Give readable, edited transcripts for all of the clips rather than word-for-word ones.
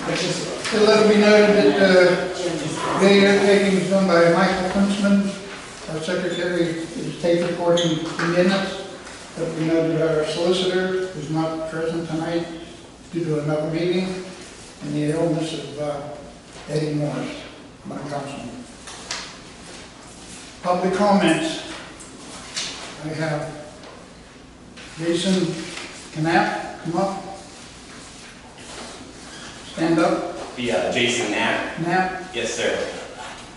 So let it be noted that the undertaking is done by Michael Kuntzman. Our secretary is tape recording the minutes. Let we know that our solicitor is not present tonight due to another meeting and the illness of Eddie Morris, my councilman. Public comments. I have Jason Knapp, come up. Stand up. Jason Knapp. Knapp. Yes, sir.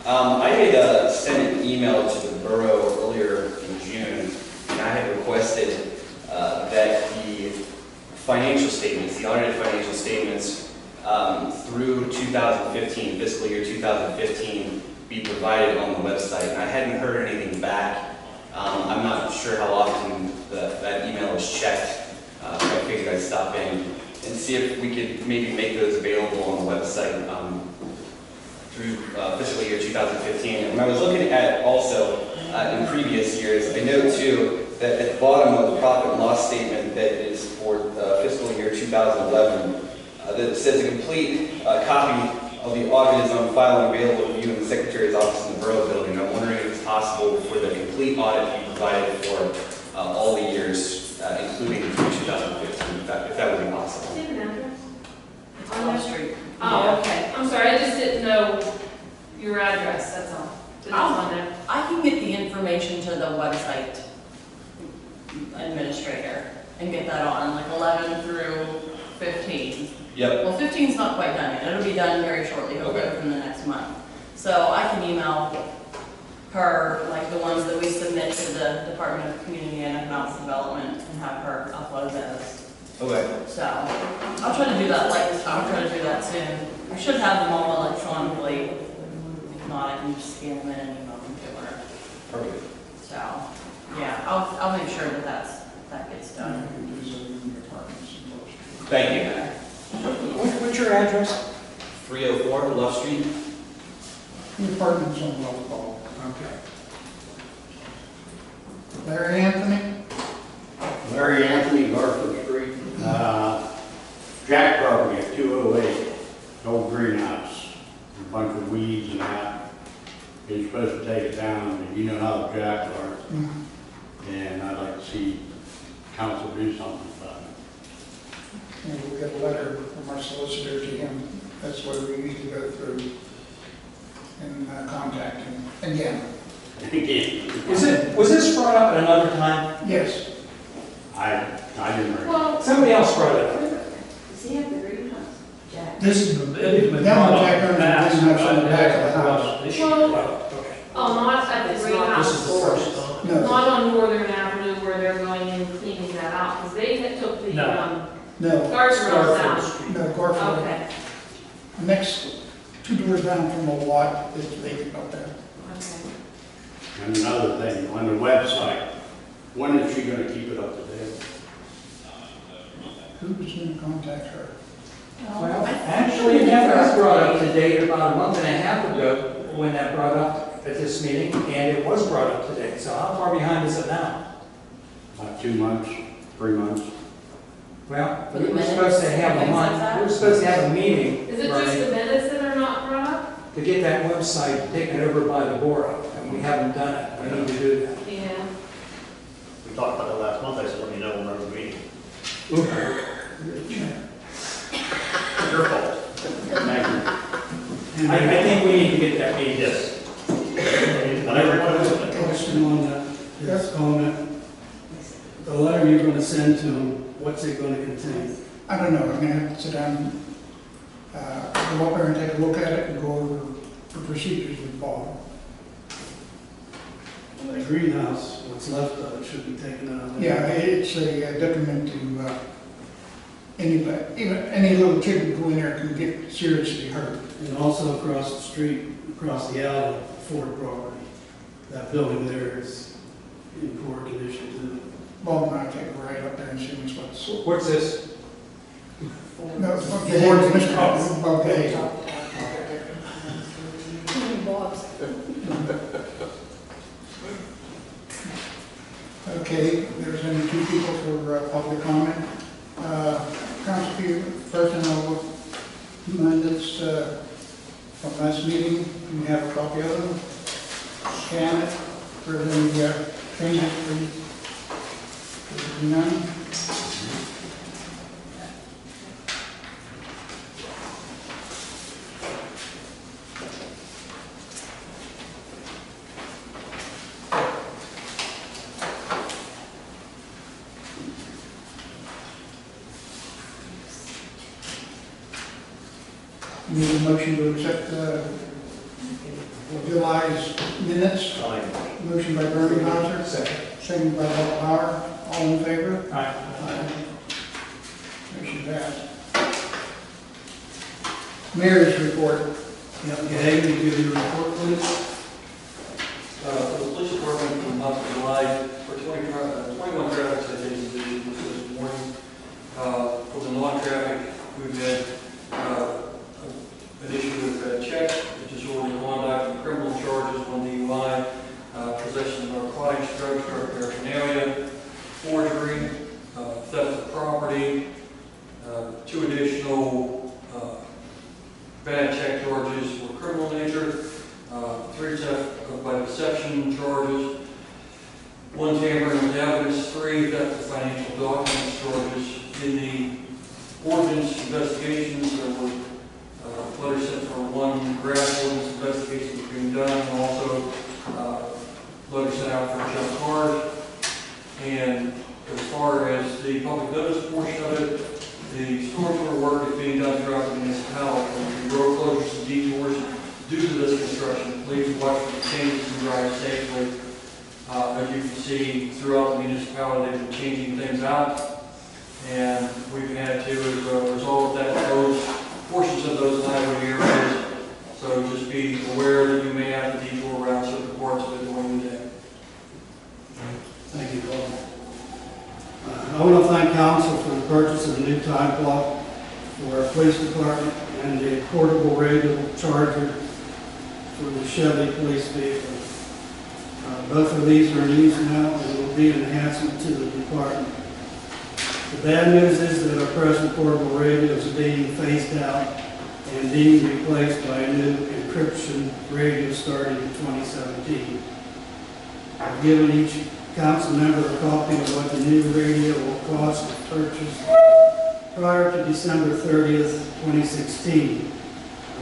I had sent an email to the borough earlier in June, and I had requested that the financial statements, the audited financial statements through 2015, fiscal year 2015, be provided on the website. And I hadn't heard anything back. I'm not sure how often that email is checked, so I figured I'd stop in and see if we could maybe make those available on the website through fiscal year 2015. And I was looking at also in previous years, I note too that at the bottom of the profit and loss statement that is for fiscal year 2011, that it says a complete copy of the audit is on file and available to view in the Secretary's office in the Borough Building. I'm wondering if it's possible for the complete audit to be provided for all the years, including 2015, if that would be possible. Do you have an address? It's on Wall Street. Oh, okay. I'm sorry, I just didn't know your address, that's all. It's on there. I can get the information to the website administrator and get that on, like 11 through 15. Yep. Well, 15 is not quite done yet. It'll be done very shortly, hopefully within the next month. So I can email her, like the ones that we submit to the Department of Community and Economic Development, and have her upload those. Okay. So I'll try to do that. I'll try to do that soon. I should have them all electronically. If not, I can just scan them in and email them to her. Perfect. So yeah, I'll make sure that that gets done. Thank you. What's your address? 304 Love Street. The apartment's on Love Hall. Okay. Larry Anthony. Larry Anthony, Garfield Street. Jack property at 208, old greenhouse. A bunch of weeds and that. He's supposed to take it down, and you know how the jacks are. Mm-hmm. And I'd like to see council do something about it. And we'll get a letter from our solicitor to him. That's what we need to go through and contact him again. Was this brought up at another time? Yes. I didn't bring it. Well, Somebody else brought it up. does he have the greenhouse? Jack. This is the, it has been That brought one, up Jack, in the Owens, past, didn't have some but it back of the hasn't been brought house. up this year. Well- Okay. Oh, not at the This greenhouse is the doors. first time. No. Not on Northern Avenue where they're going in and cleaning that out, because they had took the, No. No. guardrails Garfield down. Street. No, Garfield. Okay, Next, 2 doors down from the lot is vacant up there. okay. And another thing, on the website, when is she going to keep it up to date? Who's going to contact her? Well, actually, that was brought up to date about a month and a half ago when that brought up at this meeting, and it was brought up to date. So how far behind is it now? About 2 months, 3 months? Well, For we the were minutes supposed to have a and things like month, that? we were supposed to have a meeting, Is it just right, the minutes that are not brought up? to get that website taken over by the borough, and we haven't done it. We need to do that. Yeah. We talked about that last month. I said, let me know when we're in the meeting. Your fault. Thank you. I think we need to get that meeting. Yes. Question on that, yes, comment. The letter you're going to send to him, what's it going to contain? I don't know. I'm going to have to sit down, go up there and take a look at it and go over the procedures involved. The greenhouse, what's left of it should be taken out of there. Yeah, it's a detriment to anybody. Even any little kid who go in there can get seriously hurt. And also across the street, across the alley, Ford property. That building there is in poor condition too. Bob and I take a ride up there and see what's. What's this? No, it's not the Ford, Mr. Bob Gay. Okay, there's only 2 people for public comment. Council personnel minutes from last meeting. You have a copy of them. Scan it for the changes, please. None. Need a motion to accept July's minutes. Motion by Bernie Hauser, second by Bob Bauer. All in favor? Aye. Motion passed. Mayor's report. Yeah, Amy, give your report, please. For the police department for the month of July, for 21 traffic citations issued this morning. For the non-traffic, we've had an issue with check, disorderly conduct, and criminal charges, 1 DUI, possession of narcotics, drugs, drug paraphernalia, forgery, theft of property, 2 additional bad check charges were criminal nature, 3 theft by deception charges, 1 tampering with evidence, 3 theft of financial documents charges. In the ordinance investigations, there were letters sent for 1 grass ordinance investigation that's being done, and also letters sent out for a junk card. And as far as the public notice portion of it, the storm sewer work is being done throughout the municipality. The road closures and detours due to this construction. Please watch for the changes and drive safely. As you can see, throughout the municipality, they've been changing things out, and we've had to, as a result of that, close portions of those highway areas. So just be aware that you may have to detour around certain parts of it during the day. Thank you, Bob. I want to thank council for the purchase of a new time clock for our police department and the portable radio charger for the Chevy police vehicle. Both of these are in use now and will be an enhancement to the department. The bad news is that our present portable radios are being phased out and being replaced by a new encryption radio starting in 2017. I've given each council member a copy of what the new radio will cost to purchase prior to December 30th, 2016.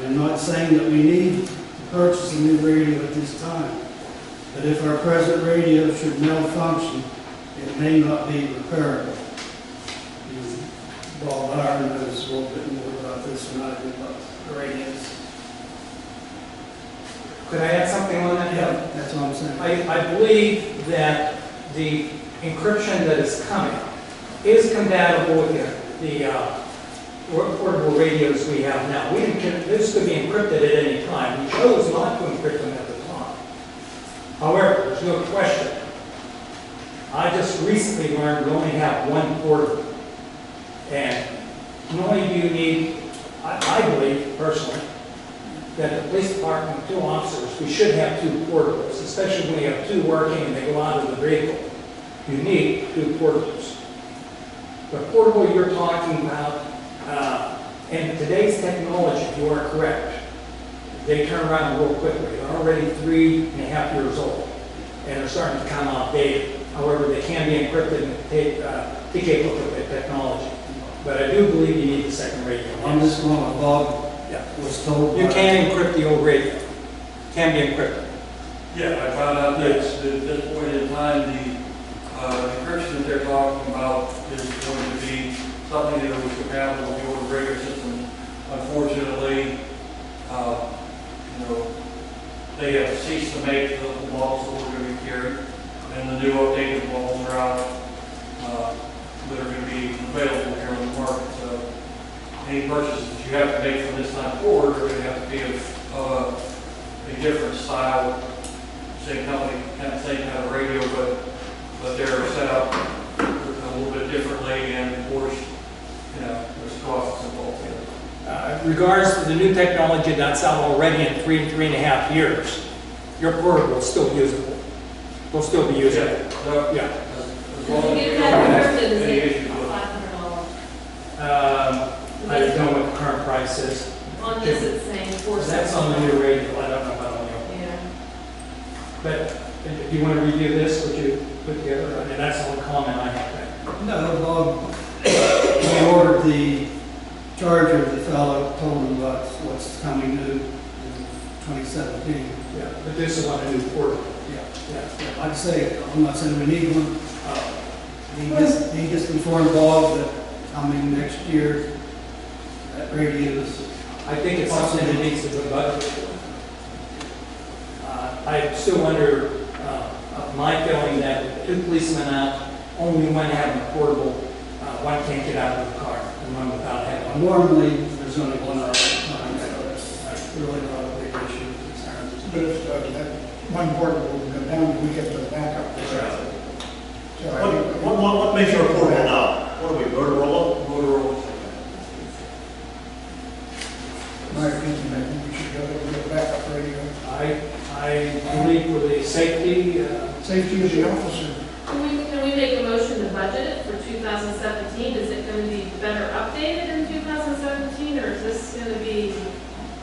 I'm not saying that we need to purchase a new radio at this time, but if our present radio should malfunction, it may not be repairable. Bob Bauer knows a little bit more about this than I do about the radios. Could I add something on that? Yeah, that's what I'm saying. I believe that the encryption that is coming is compatible with the portable radios we have now. This could be encrypted at any time. We chose not to encrypt them at the time. However, there's no question. I just recently learned we only have 1 portable. And not only do you need, I believe personally, that the police department, 2 officers, we should have 2 portables, especially when you have 2 working and they go out of the vehicle. You need 2 portables. The portable you're talking about, in today's technology, you are correct. They turn around real quickly. They're already 3.5 years old, and they're starting to come outdated. However, they can be encrypted and take capable of the technology. But I do believe you need the second radio. On this one, Bob was told. You can encrypt the old radio. Can be encrypted. Yeah, I found out that at this point in time, the encryption that they're talking about is going to be something that was compatible with the old radio system. Unfortunately, they have ceased to make the models that we're going to be carrying, and the new updated models are out that are going to be available here on the market. So any purchases that you have to make from this time forward are going to have to be of a different style, same company, same kind of radio, but they're set up a little bit differently, and of course, there's costs involved in it. In regards to the new technology that's out already in 3.5 years, your portable is still usable. Will still be usable. Yeah. As long as If you that don't have encrypted, is any it issues with it. $500? I don't know what the current price is. On this, it's saying four. That's on the new radio, I don't know about on the, Yeah. but if you want to review this, would you put together, and that's the only comment I have there. No, Bob, we ordered the charger, the fellow told him what's coming new in 2017. Yeah, but this is on a new portable. Yeah. Yeah. Like I say, I'm not saying we need one. He just informed Bob that coming next year, that radio is. I think it's something that needs to be budgeted. I still wonder, my feeling that two policemen out, only one having a portable, one can't get out of the car and run without having one. Normally, there's only one out at a time, so that's really not a big issue. But if that one portable will go down, we get the backup. So I think- What makes your portable now? What are we, Motorola? Motorola. In my opinion, I think we should go ahead and get a backup radio. I believe for the safety, Safety of the officer. Can we make a motion to budget it for 2017? Is it going to be better updated in 2017, or is this going to be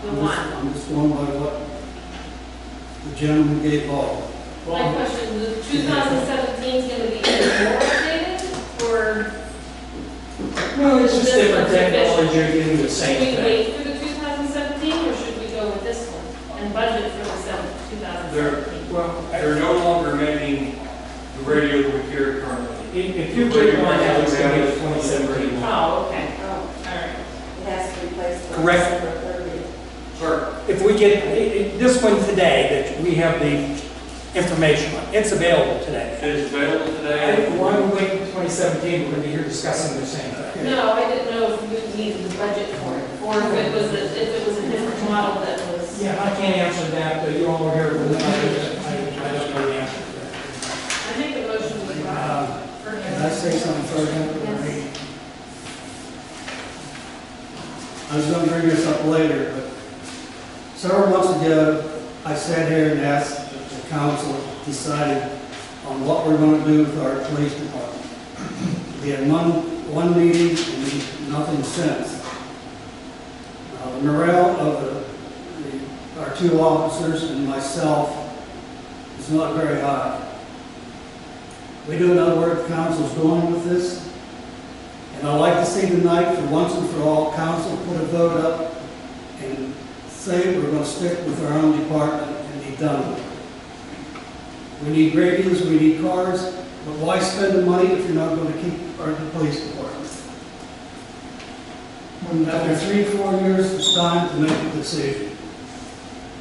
the one? I'm just going by what the gentleman gave Bob. My question, is 2017 is going to be even more updated, or well, it's just different technology, you're getting the should same we thing. wait for the 2017, or should we go with this one and budget for the 2017? Well, They're no longer making the radio that we carry currently. if you take one out, it's going to be 2017. Oh, okay, all right. It has to be placed on Correct. December 30th. Sir, If we get, this one today, that we have the information on, it's available today. it is available I today. think why we wait until 2017, we're going to be here discussing the same thing. No, I didn't know if we needed the budget for it, or if it was a different model that was. Yeah, I can't answer that, but you all are here for the budget. I don't know the answer to that. I think the motion was for Can I say something further? Yes. I was going to bring this up later, but several months ago, I sat here and asked the council decided on what we're going to do with our police department. We had one meeting and nothing since. The morale of our two officers and myself is not very high. We don't know where the council's going with this. And I'd like to see tonight, for once and for all, council put a vote up and say we're going to stick with our own department and be done with it. We need radios, we need cars, but why spend the money if you're not going to keep our police department? After 3 or 4 years, it's time to make a decision.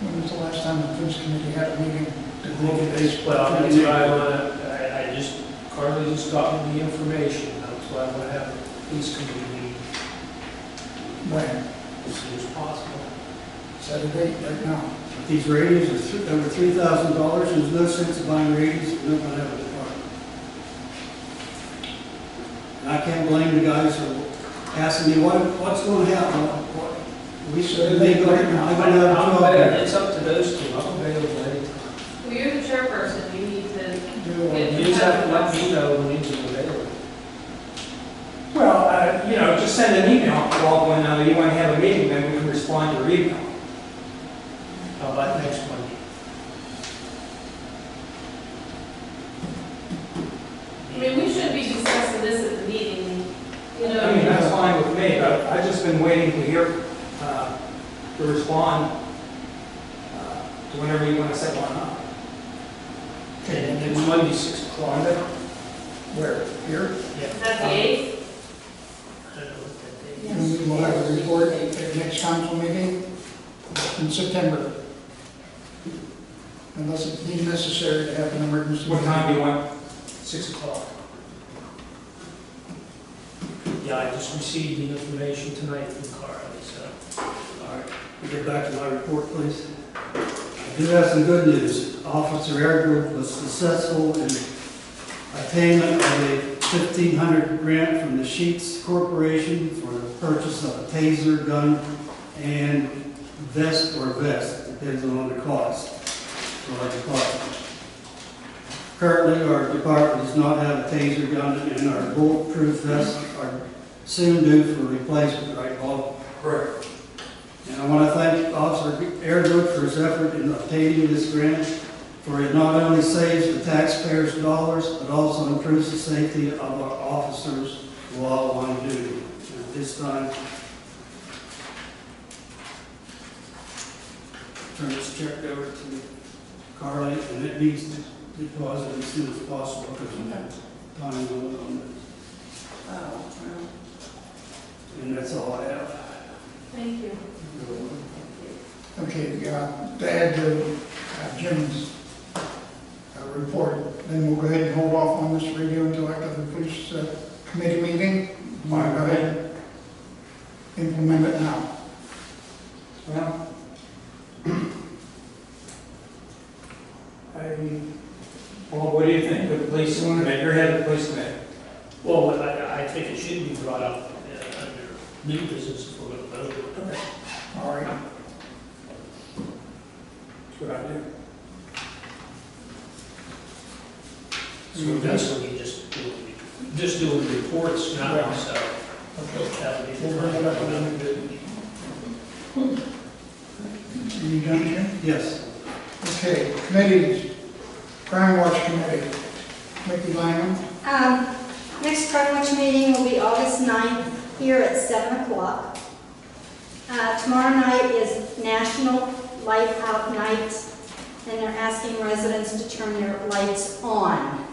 When was the last time the police committee had a meeting to I look think at it's, this? well, that's why I want to, I just, Carly just got me the information, that's why I want to have a police committee meeting When? as soon as possible. Set a date right now. But these radios are over $3,000, there's no sense of buying radios if we're not going to have a department. And I can't blame the guys for asking me, what's going to happen? We should be going to have a I'm job available, here. it's up to those two, I'm available anytime. Well, you're the chairperson, you need to get. You just have to let me know when it's available. Well, just send an email, Bob, when you want to have a meeting, then we can respond to your email. How about next Monday? I mean, we should be discussing this at the meeting, you know. I mean, that's fine with me, but I've just been waiting to hear, to respond to whenever you want to set one up. Okay, and next Monday, 6 o'clock. Where? Here? Is that the 8th? I don't know what that date And is. we will have a report at the next council meeting in September. Unless it's deemed necessary to have an emergency. What time do you want? 6 o'clock. Yeah, I just received the information tonight from Carly, so. All right, we get back to my report, please. I do have some good news. Officer Airgrove was successful in attainment of a $1,500 grant from the Sheets Corporation for the purchase of a taser gun and vest or vest, depends on the cost for our department. Currently, our department does not have a taser gun, and our bulletproof vests are soon due for replacement, right, Bob? Correct. Airdrop for his effort in obtaining this grant, for it not only saves the taxpayers' dollars, but also improves the safety of our officers while on duty. And at this time, turn this check over to Carly, and it needs to be deposited as soon as possible because we have time limit on this. Oh, well. And that's all I have. Thank you. Okay, to add to Jim's report, then we'll go ahead and hold off on this radio until after the police committee meeting. Why go ahead and implement it now? Well, Bob, what do you think of the police committee? You're head of the police committee. Well, I think it should be brought up under new business if we're going to vote. Okay. All right. That's what I do. So basically, just doing the reports now, Right. so. That would be We'll the bring it up in a time. minute. You done, Jim? Yes. Okay, committees, Crime Watch Committee, Mickey Lyman. Next Crime Watch meeting will be August 9th here at 7 o'clock. Tomorrow night is National Light Out Night, and they're asking residents to turn their lights on.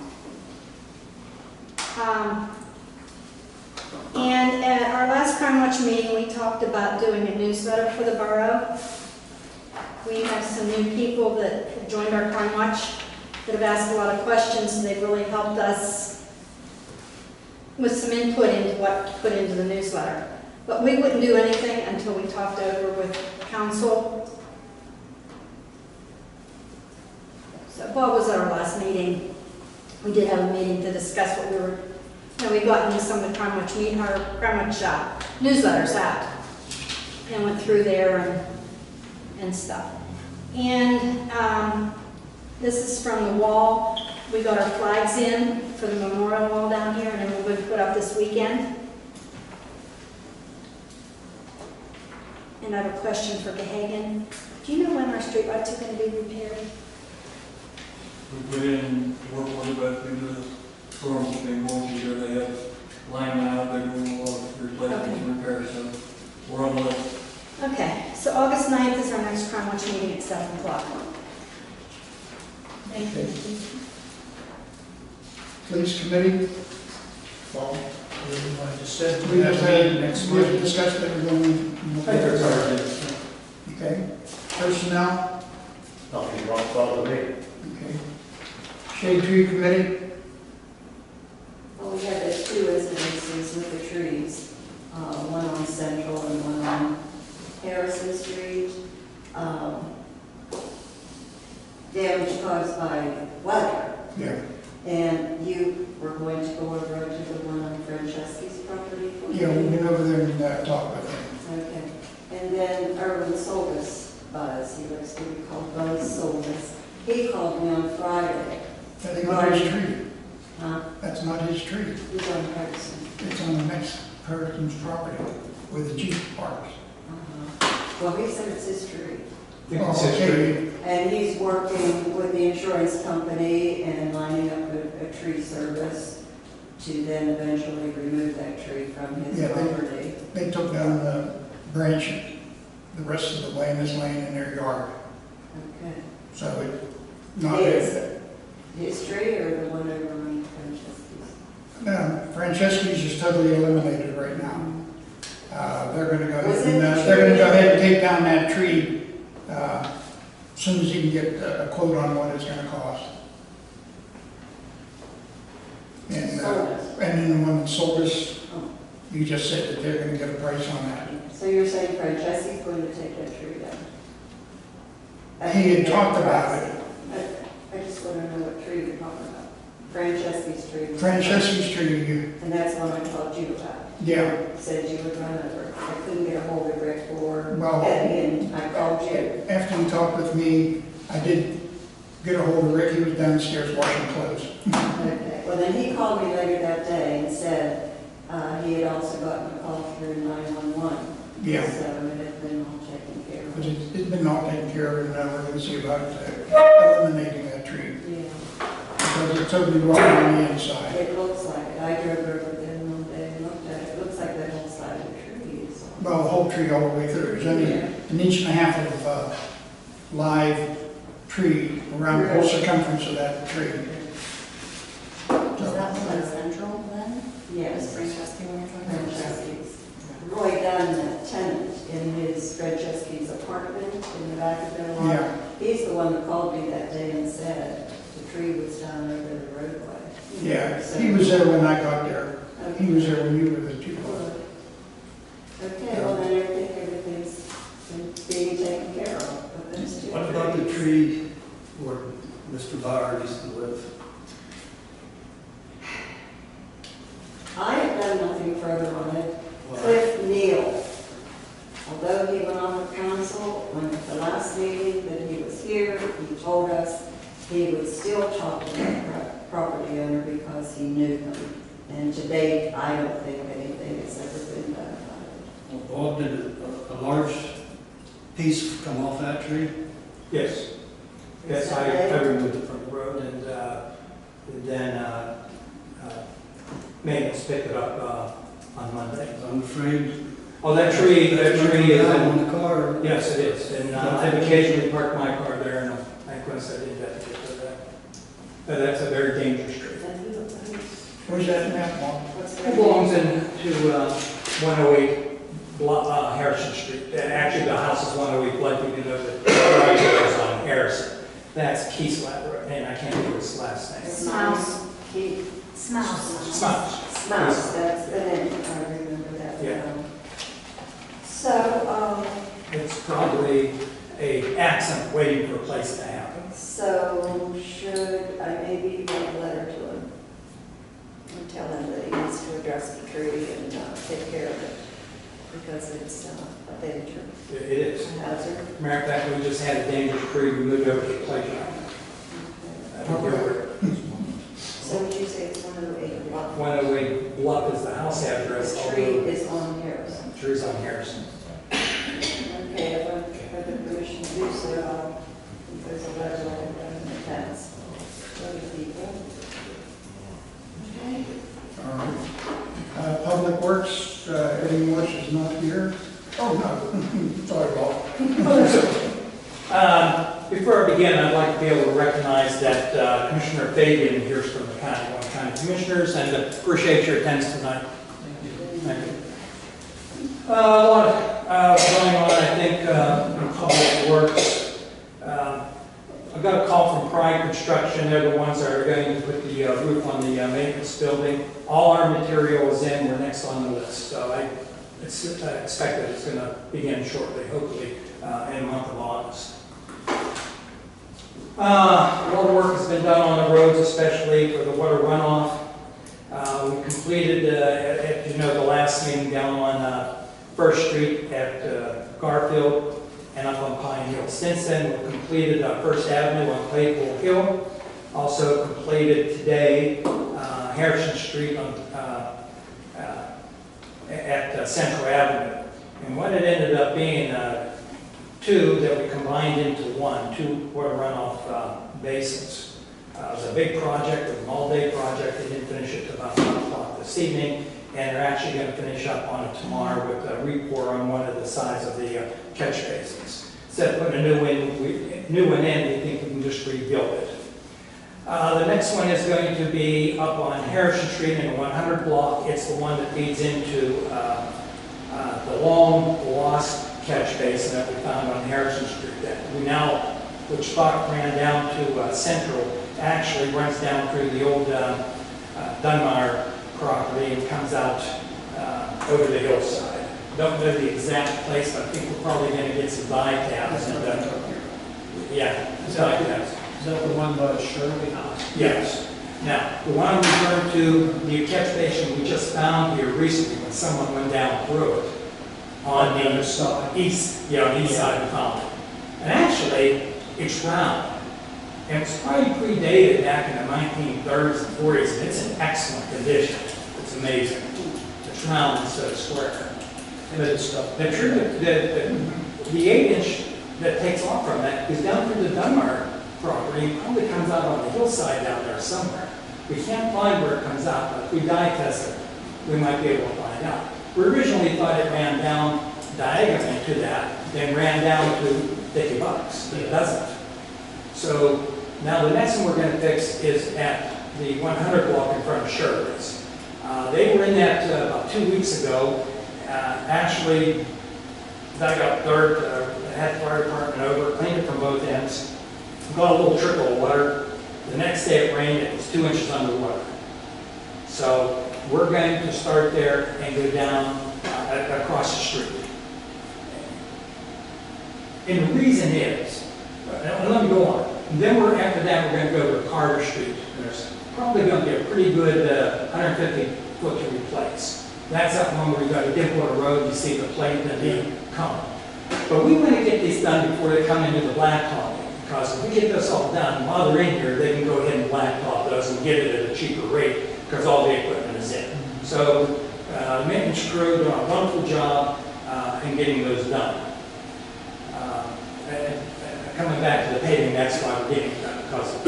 And at our last Crime Watch meeting, we talked about doing a newsletter for the borough. We have some new people that have joined our Crime Watch that have asked a lot of questions, and they've really helped us with some input into what to put into the newsletter. But we wouldn't do anything until we talked over with council. So Bob was at our last meeting. We did have a meeting to discuss what we were, we got into some of the Crime Watch newsletters out and went through there and stuff. And this is from the wall. We got our flags in for the memorial wall down here, and then we're going to put up this weekend. And I have a question for Gahagan. Do you know when our streetlights are going to be repaired? We put in work order back into the storms being going here. They have line out, they're doing a lot of replacements and repairs, so we're on the list. Okay, so August 9th is our next Crime Watch meeting at 7 o'clock. Thank you. Police Committee, Bob. I just said We we have just a meeting had, next we have month. discussed everything. Okay, personnel, Nothing wrong with me. okay. Shade Tree Committee, Well, we had the two incidences with the trees, one on Central and one on Harrison Street. Damage caused by weather. yeah. And you were going to go over to the one on Franceschi's property? for Yeah, me? we went over there and talked with them. Okay. And then Erwin Soltis, Buzz, he likes to be called Buzz Soltis. He called me on Friday. That ain't not his tree. Huh? That's not his tree. He's on Ferguson. It's on the next person's property where the Jeep parks. Well, he said it's his tree. Oh, okay. And he's working with the insurance company and lining up a tree service to then eventually remove that tree from his Yeah, property. They took down the branch the rest of the way, and it's laying in their yard. Okay. So it, not His tree or the one over on Franceschi's? Franceschi's is totally eliminated right now. They're going to go Was ahead it and the they're going to go tree? ahead and take down that tree as soon as he can get a quote on what it's going to cost. And then the one that sold us, you just said that they're going to get a price on that. So you're saying Franceschi's going to take that tree down? He had talked about it. I just want to know what tree you're talking about. Franceschi's tree. Franceschi's tree, And that's one I told you about. yeah. Said you would run over. I couldn't get a hold of Rick or Well, Eddie, and I called you. After he talked with me, I did get a hold of Rick. He was downstairs washing clothes. Okay, well then he called me later that day and said he had also gotten a call through 911. Yeah. So it had been all taken care of. But it's been all taken care of, and now we're gonna see about eliminating that tree, Yeah, because it's totally wrong on the inside. it looks like it. I drove over there one day and looked at it. It looks like that whole side of the tree is. Well, the whole tree all the way through, there's only an inch and a half of live tree around the whole circumference of that tree. Is that one central then? Yes. Franceschi one you're talking about? Franceschi's. Roy Dunn, that tenant in his Franceschi's apartment in the back of their lot. Yeah, He's the one that called me that day and said the tree was down over the roadway. yeah, So- he was there when I got there. Okay. He was there when you were the two. Okay, well then everything's being taken care of. But there's two What about the trees. tree where Mr. Bauer used to live? I have done nothing further on it. Well, Cliff Neal, although he went on with council, when at the last meeting that he was here, he told us he would still talk to that property owner because he knew him. And to date, I don't think anything has ever been done about it. Bob, did a large piece come off that tree? Yes. Yes, Is I that right? removed it from the road and then maintenance picked it up on Monday. I'm afraid. Oh, that tree is Down in, on the car. yes, it is. And I've occasionally parked my car there and I couldn't say I did that to get to that. But that's a very dangerous tree. And who's- Where's that map, Bob? what's It that? belongs to 108 Harrison Street. Actually, the house is 108 Blood, you know, the garage is on Harrison. That's Keith's and I can't think of his last name. Smouse. Keith. Smells. Smouse. Smouse, that's the name, I remember that Yeah. now. So, It's probably a accident waiting for a place to happen. so should I maybe write a letter to him? And tell him that he needs to address the tree and take care of it, because it's a danger, It is. a hazard. Matter of fact, we just had a dangerous tree removed over to the playground. I don't know where. So would you say it's 108 block? 108 Bluff is the house address. The tree is on Harrison. Tree's on Harrison. Okay, if I have the permission to do so, if there's a letter like that in the past, other people. Okay. All right. Public Works, Eddie Morse is not here. Oh, no, sorry, Bob. Before I begin, I'd like to be able to recognize that Commissioner Fabian here from the County Commissioners, and appreciate your attendance tonight. Thank you. A lot going on, I think, in Public Works. I got a call from Pride Construction. They're the ones that are going to put the roof on the maintenance building. All our material is in. We're next on the list. So I expect that it's going to begin shortly, hopefully in the month of August. A lot of work has been done on the roads, especially for the water runoff. We completed, as you know, the last meeting down on First Street at Garfield and up on Pine Hill. Since then, we've completed First Avenue on Claypool Hill. Also completed today Harrison Street on, at Central Avenue. And what it ended up being, two that we combined into one, two water runoff basins. It was a big project, it was an all-day project. They didn't finish it till about 5 o'clock this evening, and they're actually going to finish up on it tomorrow with a re-pour on one of the sides of the catch basins. Instead of putting a new one in, we think we can just rebuild it. The next one is going to be up on Harrison Street in the 100 block. It's the one that feeds into the long lost catch basin that we found on Harrison Street that we now, which stock ran down to Central, actually runs down through the old Dunbar property and comes out over the hillside. Don't know the exact place, but I think we're probably going to get some dye tabs. And, yeah, dye tabs. Is that the one by the Shirley House? Yes. Now, the one I'm referring to, the catch basin we just found here recently when someone went down through it on the other side, east, on the east side of the fountain. And actually, it's round. And it's probably predated back in the 1930s and 40s, and it's in excellent condition. It's amazing. It's round instead of square. And it's stuff. The 8-inch that takes off from that is down through the Dunbar property, probably comes out on the hillside down there somewhere. We can't find where it comes out, but if we dye test it, we might be able to find out. We originally thought it ran down diagonally to that, then ran down to 50 bucks, but it doesn't. So now the next one we're going to fix is at the 100 block in front of Shirley's. They were in that about 2 weeks ago. Actually, dug up dirt, had the fire department over, cleaned it from both ends, got a little trickle of water. The next day it rained, it was 2 inches underwater. So we're going to start there and go down across the street. And the reason is, and let me go on. And then after that, we're going to go to Carter Street. And there's probably going to be a pretty good 150 foot to replace. That's that one where you've got a Deepwater Road, you see the plate and the cone. But we want to get these done before they come into the blacktop. Because if we get this all done, while they're in here, they can go ahead and blacktop those and get it at a cheaper rate because all the equipment is in. So maintenance crew doing a wonderful job in getting those done. And coming back to the paving, that's why we're getting it done, because of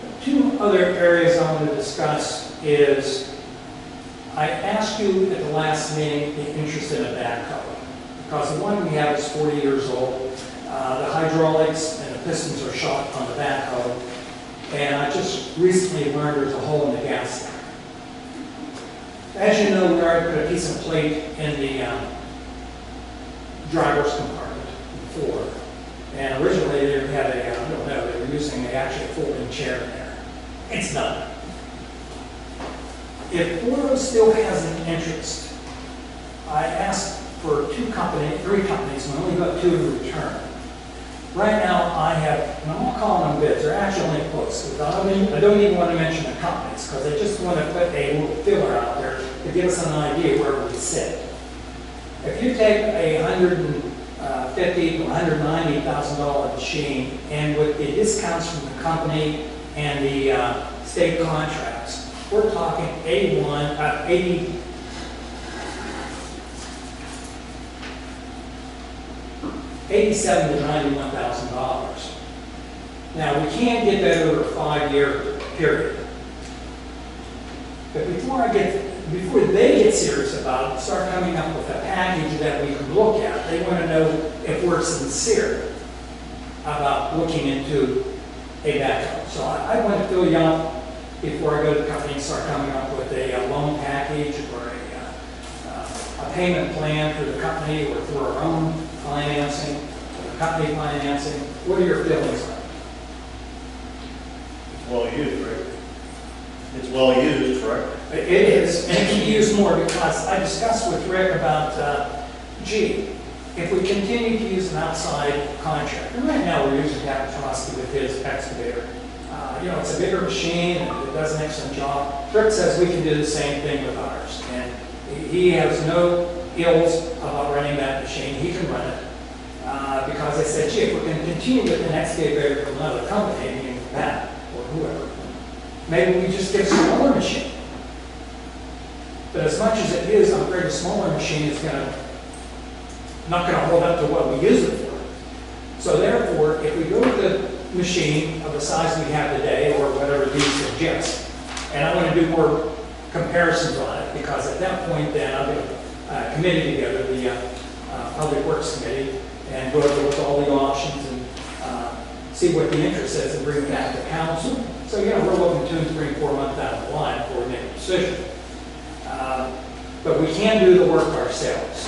the two other areas I want to discuss is I asked you at the last meeting the interest in a backhoe, because the one we have is 40 years old. The hydraulics and the pistons are shot on the backhoe, and I just recently learned there's a hole in the gas tank. As you know, we already put a piece of plate in the driver's compartment before, and originally they had a, I don't know, they were using actually a folding chair in there. It's done. If Foro still has an interest, I asked for three companies, and I only got 2 in return. Right now, I have, and I'm not calling them bids, they're actually only quotes. I don't even want to mention the companies, because I just want to put a little filler out there to give us an idea where we sit. If you take a $150,000 to $190,000 machine, and with the discounts from the company and the state contracts, we're talking 87 to $91,000. Now, we can't get that over a 5-year period. But before they get serious about it, start coming up with a package that we can look at, they want to know if we're sincere about looking into a backhoe. So I want to fill you up before I go to the company and start coming up with a loan package or a payment plan through the company or through our own financing, or company financing. What are your feelings on it? It's well used, right? It's well used, correct? It is, and it can be used more because I discussed with Rick about, if we continue to use an outside contractor, and right now we're using Kapitrowski with his excavator. It's a bigger machine and it does an excellent job. Rick says we can do the same thing with ours, and he has no ills about running that machine. He can run it because I said, if we're going to continue with an excavator from another company, meaning Pat or whoever, maybe we just get a smaller machine. But as much as it is, I'm afraid a smaller machine is not going to hold up to what we use it for. So therefore, if we go with the machine of the size we have today, or whatever these suggest, and I want to do more comparisons on it, because at that point then I'll get a committee together, the Public Works Committee, and go over with all the options and see what the interest is and bring it back to council. So we're looking 2, 3, 4 months down the line before we make a decision. But we can do the work ourselves.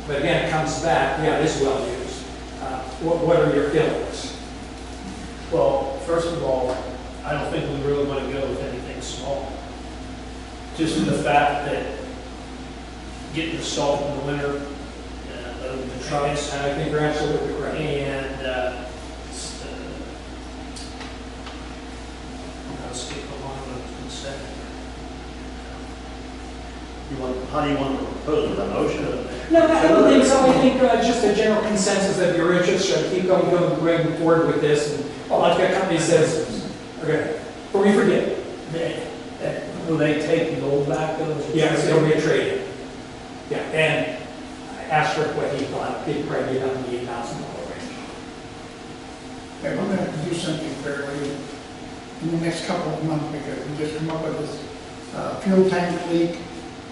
But again, it comes back, it is well used. What are your feelings? Well, first of all, I don't think we really want to go with anything small. Just the fact that getting the salt in the winter, loading the trucks. And I think you're absolutely correct. And I'll skip along with the second. How do you want to propose it, a motion? No, I don't think so. I think just a general consensus of your interest. Should I keep going forward with this? And I've got company says, okay, before we forget, Will they take the old backhoes? Yeah, it'll be a trade-in. Yeah, and I asked Rick what he thought, he'd probably get up in the $8,000 range. Okay, we're gonna have to do something fairly in the next couple of months, because we just come up with this fuel tank leak.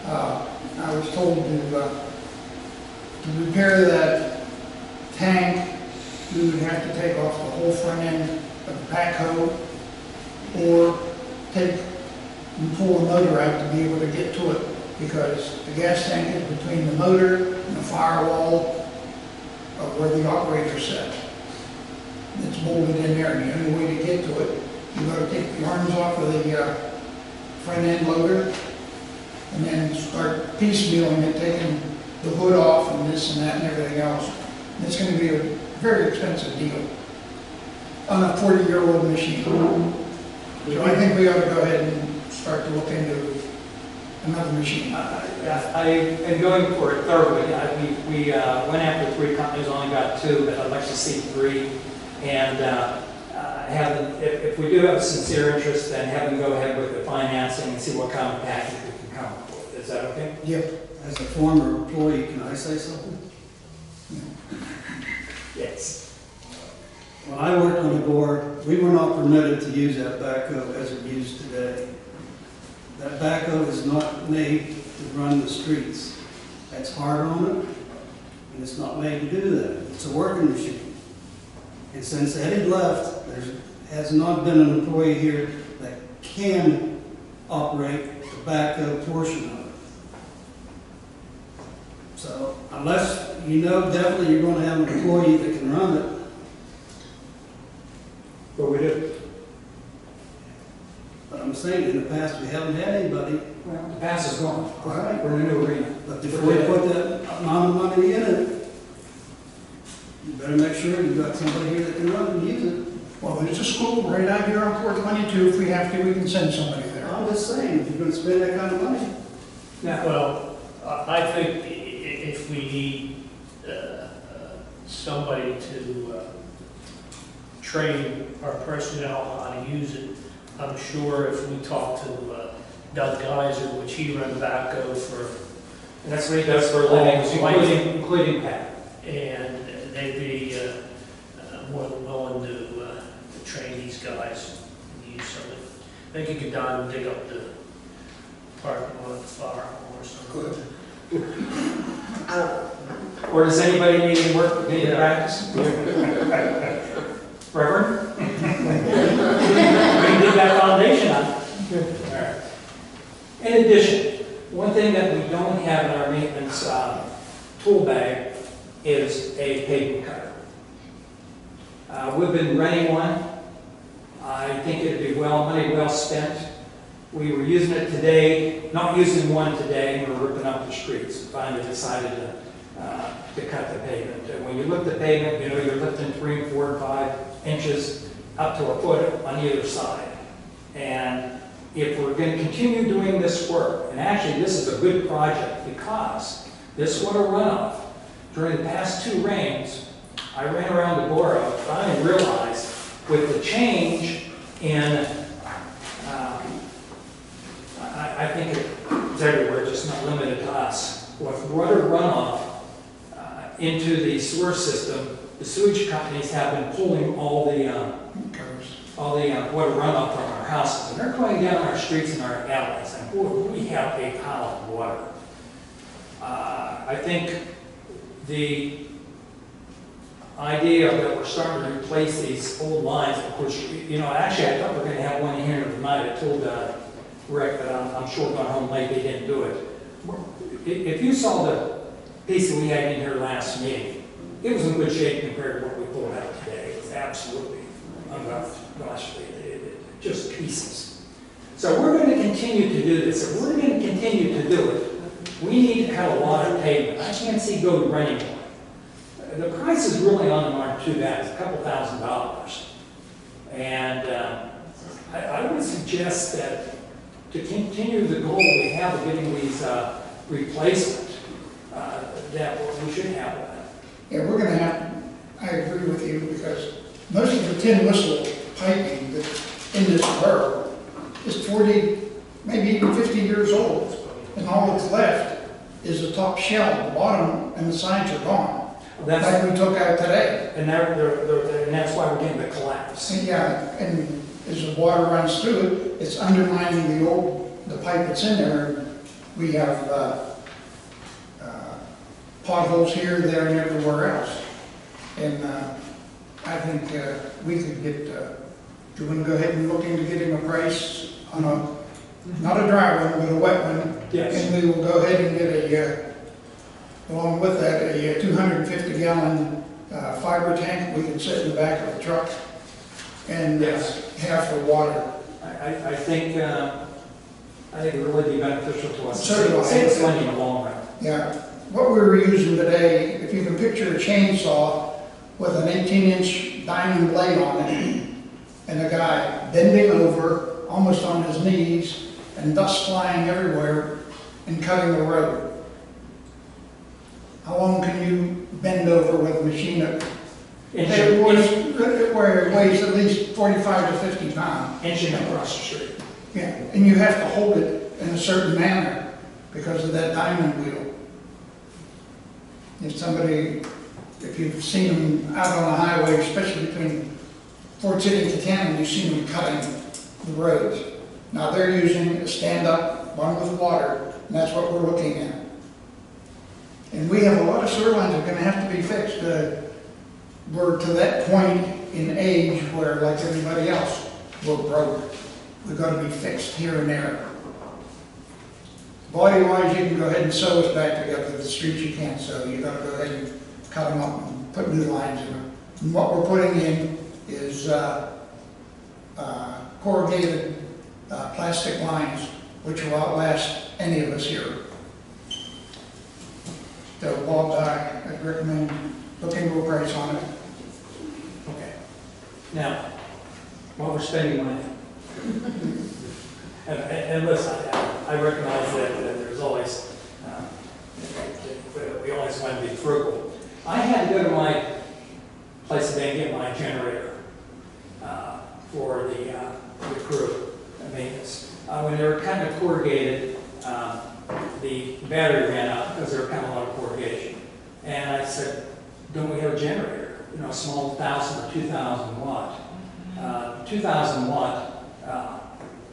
I was told to repair that tank, we would have to take off the whole front end of the backhoe, or take and pull the motor out to be able to get to it, because the gas tank is between the motor and the firewall of where the operator sits. It's bolted in there, and the only way to get to it, you gotta take the arms off of the front end loader, and then start piecemealing it, taking the hood off and this and that and everything else. And it's gonna be a very expensive deal on a 40-year-old machine. So I think we ought to go ahead and start to look into another machine. I am going for it thoroughly. We went after 3 companies, only got 2, but I'd like to see 3. And if we do have a sincere interest, then have them go ahead with the financing and see what kind of package we can come up with. Is that okay? Yep. As a former employee, can I say something? Yes. When I worked on the board, we were not permitted to use that backhoe as it's used today. That backhoe is not made to run the streets. That's hard on it, and it's not made to do that. It's a working machine. And since Eddie left, there has not been an employee here that can operate the backhoe portion of it. So unless you know definitely you're going to have an employee that can run it. But we do. But I'm saying in the past we haven't had anybody. Well, the past is gone. All right. We're in a new arena. But before you put that amount of money in it, you better make sure you've got somebody here that can run and use it. Well, there's a school right out here on 422. If we have to, we can send somebody there. I'm just saying, if you're going to spend that kind of money. Now, Well, I think if we need somebody to train our personnel how to use it, I'm sure if we talk to Doug Geiser, which he ran backhoe for, that's what he does for a living, including Pat. and they'd be more than willing to train these guys and use some of it. I think you could down and dig up the parking lot of the fire or something. Or does anybody need any work, need practice? Reverend? We can dig that foundation up. All right. In addition, one thing that we don't have in our maintenance tool bag is a pavement cutter. We've been renting one. I think it'd be money well spent. We were using it today, not using one today, and we're ripping up the streets. Finally decided to cut the pavement. And when you lift the pavement, you know, you're lifting 3, 4, 5 inches up to a foot on either side. And if we're going to continue doing this work, and actually this is a good project because this water runoff, during the past 2 rains, I ran around the borough, finally realized with the change in, I think it's everywhere, just not limited to us, with water runoff into the sewer system, the sewage companies have been pulling all the water runoff from our houses, and they're going down our streets and our alleys, and boy, we have a pile of water. I think the idea that we're starting to replace these old lines, of course, you know, actually I thought we were going to have one here tonight. I told Rick that I'm sure going home late, they didn't do it. If you saw the piece that we had in here last meeting, it was in good shape compared to what we pulled out today. It was absolutely, just pieces. So we're going to continue to do this. If we're going to continue to do it, we need to cut a lot of pavement. I can't see go renting one. The prices really on them aren't too bad. It's a couple $1,000s. And I would suggest that to continue the goal we have of getting these replacement, that we should have that. Yeah, we're gonna have, I agree with you, because most of the tin whistle piping that's in this borough is 40 maybe even 50 years old. And all that's left is the top shell, the bottom and the sides are gone, like we took out today. And that's why we're getting the collapse. And yeah, and as the water runs through it, it's undermining the pipe that's in there. We have potholes here, there, and everywhere else. And I think we could get, do you want to go ahead and look into getting a price on not a dry one, but a wet one? Yes. And we will go ahead and get along with that, a 250-gallon fiber tank we can set in the back of the truck and have for water. I think it would really be beneficial to us. So do I. Save money in the long run. Yeah, what we were using today, if you can picture a chainsaw with an 18-inch diamond blade on it, and a guy bending over, almost on his knees, and dust flying everywhere, and cutting the road. How long can you bend over with a machine where it weighs at least 45 to 50 pounds? Inching across the street. Yeah, and you have to hold it in a certain manner because of that diamond wheel. If you've seen them out on the highway, especially between Fort City and Canton, you've seen them cutting the roads. Now they're using a stand-up, one with water, and that's what we're looking at. And we have a lot of sewer lines that are going to have to be fixed. We're to that point in age where, like everybody else, we're broke. We've got to be fixed here and there. Body-wise, you can go ahead and sew us back together. The streets you can't sew. You've got to go ahead and cut them up and put new lines in them. And what we're putting in is corrugated plastic lines, which will outlast any of us here. So Bob, I'd recommend looking for a price on it. Okay. Now, while we're spending money, and listen, I recognize that there's always, we always want to be frugal. I had to go to my place today and get my generator for the crew and maintenance. When they were kind of corrugated, the battery ran out because there were kind of a lot of corrugation. And I said, don't we have a generator? You know, a small 1,000 or 2,000 watt. 2,000 watt,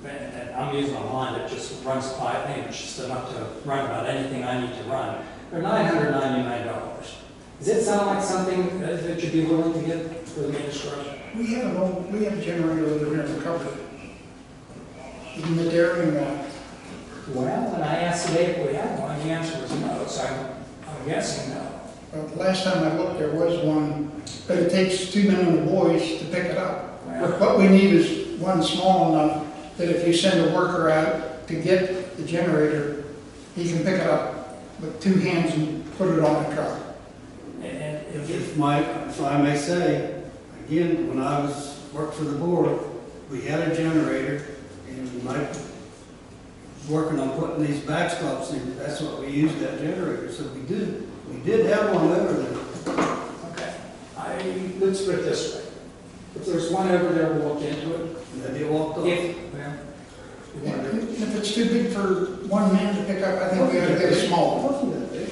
and I'm using a line that just runs quietly, and it's just enough to run about anything I need to run. They're $999. Does it sound like something that you'd be willing to get for the maintenance garage? We have a generator over there in the cupboard. Even the dairy one. Well, when I asked today if we had one, the answer was no, so I'm guessing no. Well, the last time I looked, there was one, but it takes 2 men and a boys to pick it up. Well, What we need is one small enough that if you send a worker out to get the generator, he can pick it up with 2 hands and put it on the truck. and If I may say, again, when I worked for the board, we had a generator, and Mike was working on putting these backstops in. That's what we used, that generator. So we did have one over there. okay, let's put it this way. If there's one over there, we'll look into it. And then they walked off. If it's too big for one man to pick up, I think we ought to get a small one. Wasn't that big?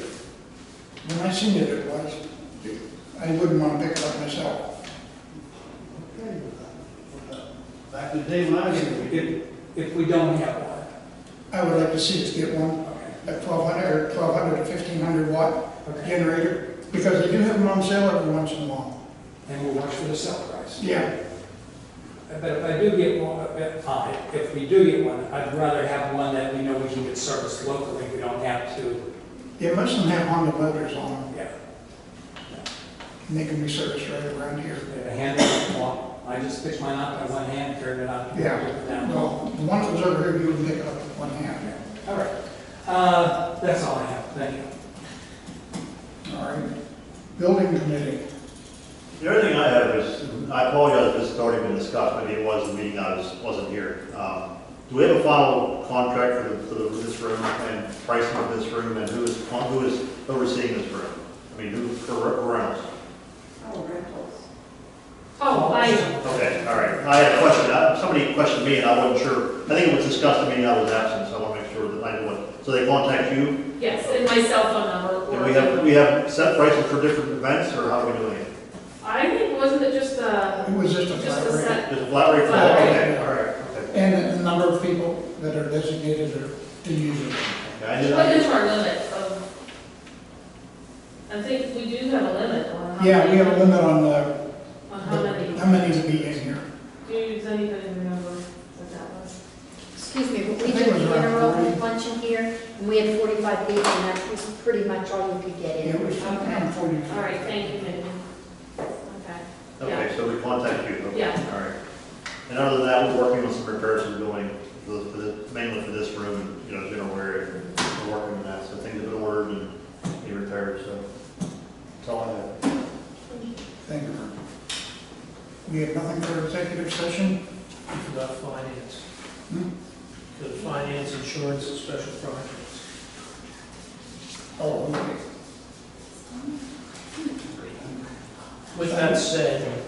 When I seen it, it was. I wouldn't want to pick it up myself. Okay. Back in the day when I was here, If we don't have one, I would like to see us get one, okay, a 1,200 to 1,500 watt okay. generator, because they do have them on sale every once in a while. And we'll watch for the sale price. Yeah. But if I do get one, if we do get one, I'd rather have one that we know we can get serviced locally. We don't have to, Yeah, most of them have Honda motors on them, yeah. and they can be serviced right around here. A hand, well, I just picked mine up by one hand, carried it out. Yeah. took it down. Well, the one that was over here, you would pick it up with one hand. All right. That's all I have. Thank you. All right. Building committee. The other thing I have is, I apologize if this has already been discussed, maybe it was the meeting, wasn't here. Do we have a final contract for this room and pricing of this room, and who is overseeing this room? I mean, who, for rentals? Oh, rentals. Oh, I know. Okay, all right. I had a question. Somebody questioned me and I wasn't sure. I think it was discussed at the meeting I was absent, so I want to make sure that I knew what. So they contact you? Yes, and my cell phone number. And we have set prices for different events, or how are we doing it? I think, wasn't it just It was just a flat rate. set? There's a flat rate for Flat that? rate. Okay, all right, okay. And the number of people that are designated to use it. Yeah, I did- What is our limit of? I think we do have a limit on how Yeah, we many. have a limit on On how many. how many to be in here. Does anybody remember what that was? Excuse me, but we I think did it was the around interval 40. luncheon here, and we had 45 people, and that was pretty much all you could get Yeah, it in. was Okay. around 40. All right, thank you, Megan. Okay. Okay, so we contact you? Okay, Yeah. all right. And other than that, we're working on some repairs we're doing, mainly for this room, you know, general area. We're working on that, so things have been ordered and be repaired, so that's all I have. Thank you. We have nothing for executive session? You forgot finance. Hmm? The finance, insurance, and special projects. Oh, okay. With that said,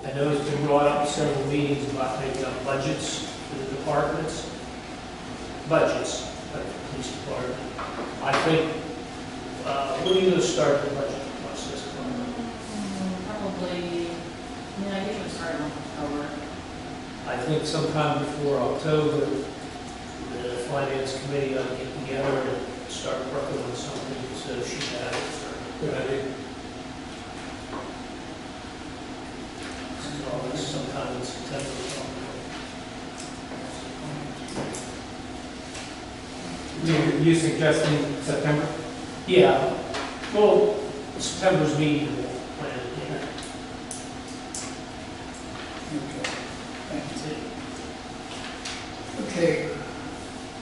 I know it's been brought up in several meetings about making up budgets for the departments. Budgets, like the police department. I think, when are you gonna start the budget process? Probably, yeah, I usually start in October. I think sometime before October, the finance committee ought to get together and start working on something, so she has it. Good idea. So that's sometime in September. You suggesting September? Yeah, well, September's meeting, we'll plan it, yeah. Okay. Thank you. Okay,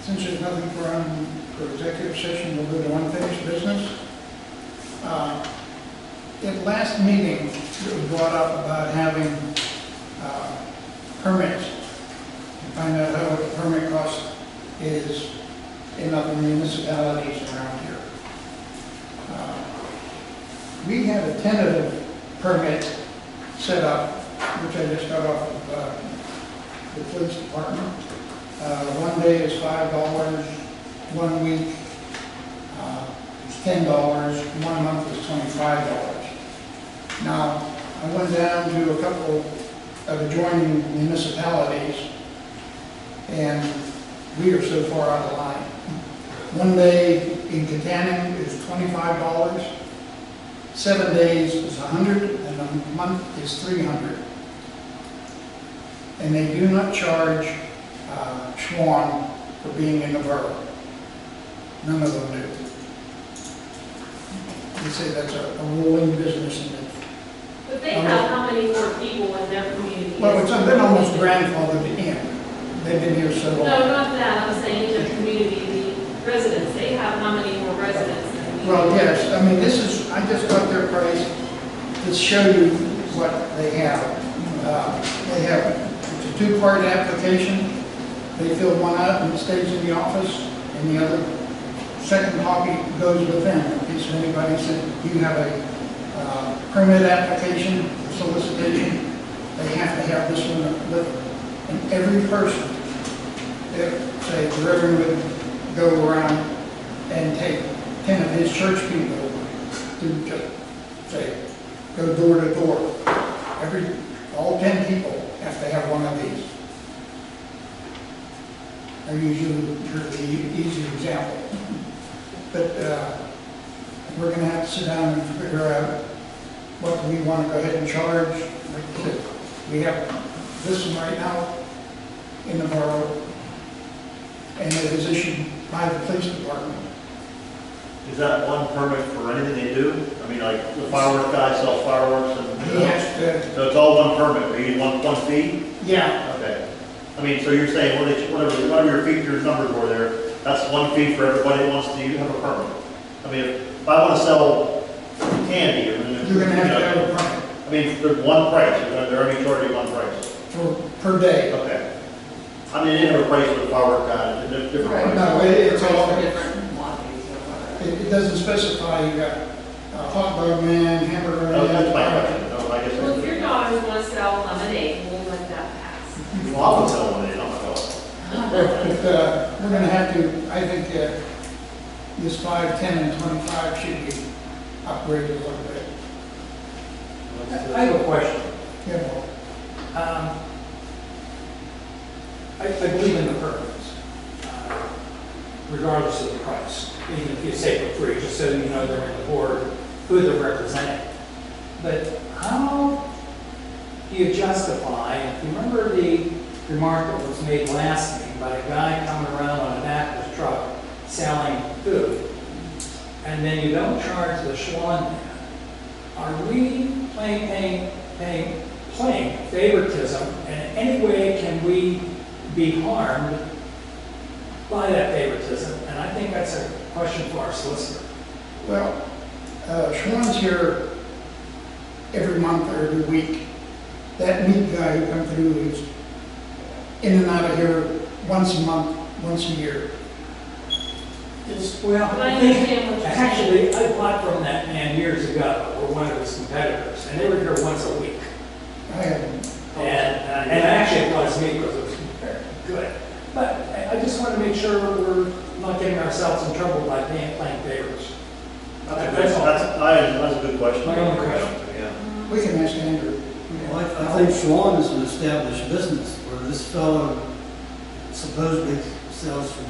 since there's nothing for executive session, we'll go to unfinished business. At last meeting, it was brought up about having permits. Find out how what the permit cost is in other municipalities around here. We had a tentative permit set up, which I just got off of the police department. One day is $5, 1 week is $10, 1 month is $25. Now, I went down to a couple of adjoining municipalities, and we are so far out of line. 1 day in Katanning is $25, 7 days is $100, and a month is $300. And they do not charge Schwann for being in the borough. None of them do. They say that's a rolling business in it. But they have how many more people in their community? Well, it's been almost grandfathered in. They've been here so long. No, not that, I'm saying in the community, the residents, they have how many more residents than we do? Well, yes, I mean, this is, I just got their price to show you what they have. They have, it's a two-part application. They fill one out and it stays in the office, and the other, second copy goes with them. In case anybody said, you have a permit application, solicitation, they have to have this one with them. And every person, if, say, the Reverend would go around and take 10 of his church people to just, say, go door to door. All 10 people have to have one of these. I usually the easy example. But we're going to have to sit down and figure out what we want to go ahead and charge. Like I said, we have this one right now in the borough, and it is issued by the police department. Is that one permit for anything they do? I mean, like the fireworks guy sells fireworks and, He has to, so it's all one permit, you need one fee? yeah, Okay. I mean, so you're saying, whatever your features numbers were there, that's one fee for everybody that wants to have a permit. I mean, if I want to sell candy, or, you're going to have a permit I mean, there's one price, they're only charging one price. per day. Okay. I mean, they didn't have a price for the firework guy, it's different price. No, it's all, Different quantities or whatever. it doesn't specify, you got hot dog man, hamburger Oh, that's my man. question, okay. I guess. Well, if your daughters want to sell lemonade, we'll let that pass. Well, I would sell lemonade, I'm not going. But we're gonna have to, I think, this 5, 10, and 25 should be upgraded a little bit. I have a question. You know, I believe in the purpose, regardless of the price, even if you say for free, just so you know they're in the board, who they're representing. But how do you justify, if you remember the remark that was made last meeting by a guy coming around on the back of his truck selling food, and then you don't charge the Schwann man, are we playing favoritism, and in any way can we be harmed by that favoritism? And I think that's a question for our solicitor. well, Schwann's here every month or every week. That meat guy who comes through is in and out of here once a month, once a year. Well, But I understand what you're saying. actually, I bought from that man years ago, or one of his competitors, and they were here once a week. I haven't. And actually it was me because it was very good. But I just want to make sure we're not getting ourselves in trouble by playing favors. That's all. That's a good question. My own question. Yeah. We can ask Andrew. Well, I think Schwann is an established business where this fellow supposedly sells from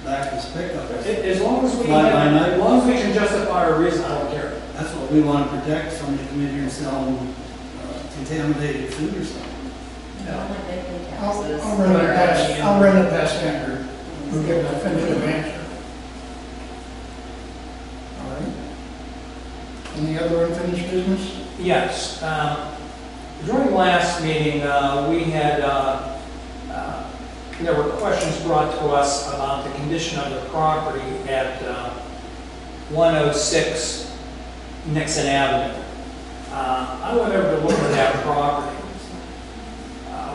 back his pickup. As long as we Fly by can, night. as long as we can justify our reason, I don't care. That's what we want to protect, somebody come in here and sell contaminated food or something. I'll run it past Andrew. We'll give him a definitive answer. All right. Any other unfinished business? Yes. During last meeting, we had, there were questions brought to us about the condition of the property at 106 Nixon Avenue. I went over to look at that property.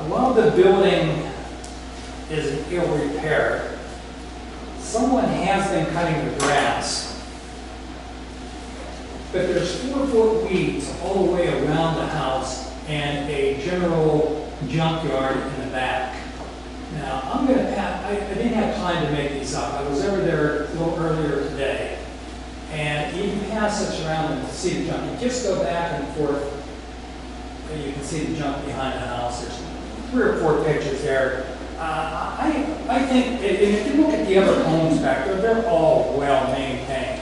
While the building is in ill repair, someone has been cutting the grass. But there's 4-foot weeds all the way around the house and a general junkyard in the back. Now, I'm going to I didn't have time to make these up. I was over there a little earlier today. And you can pass this around and see the junk. You just go back and forth, and you can see the junk behind the house. There's 3 or 4 pictures there. I think, and if you look at the other homes back there, they're all well maintained.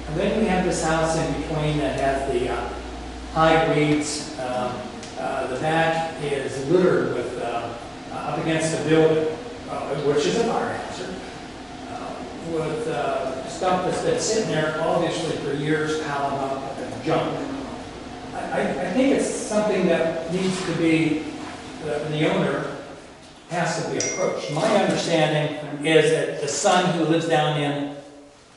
And then we have this house in between that has the high weeds. The back is littered with, up against the building, which is a fire hazard, with stuff that's been sitting there obviously for years, piling up and junk. I think it's something that needs to be, the owner has to be approached. My understanding is that the son who lives down in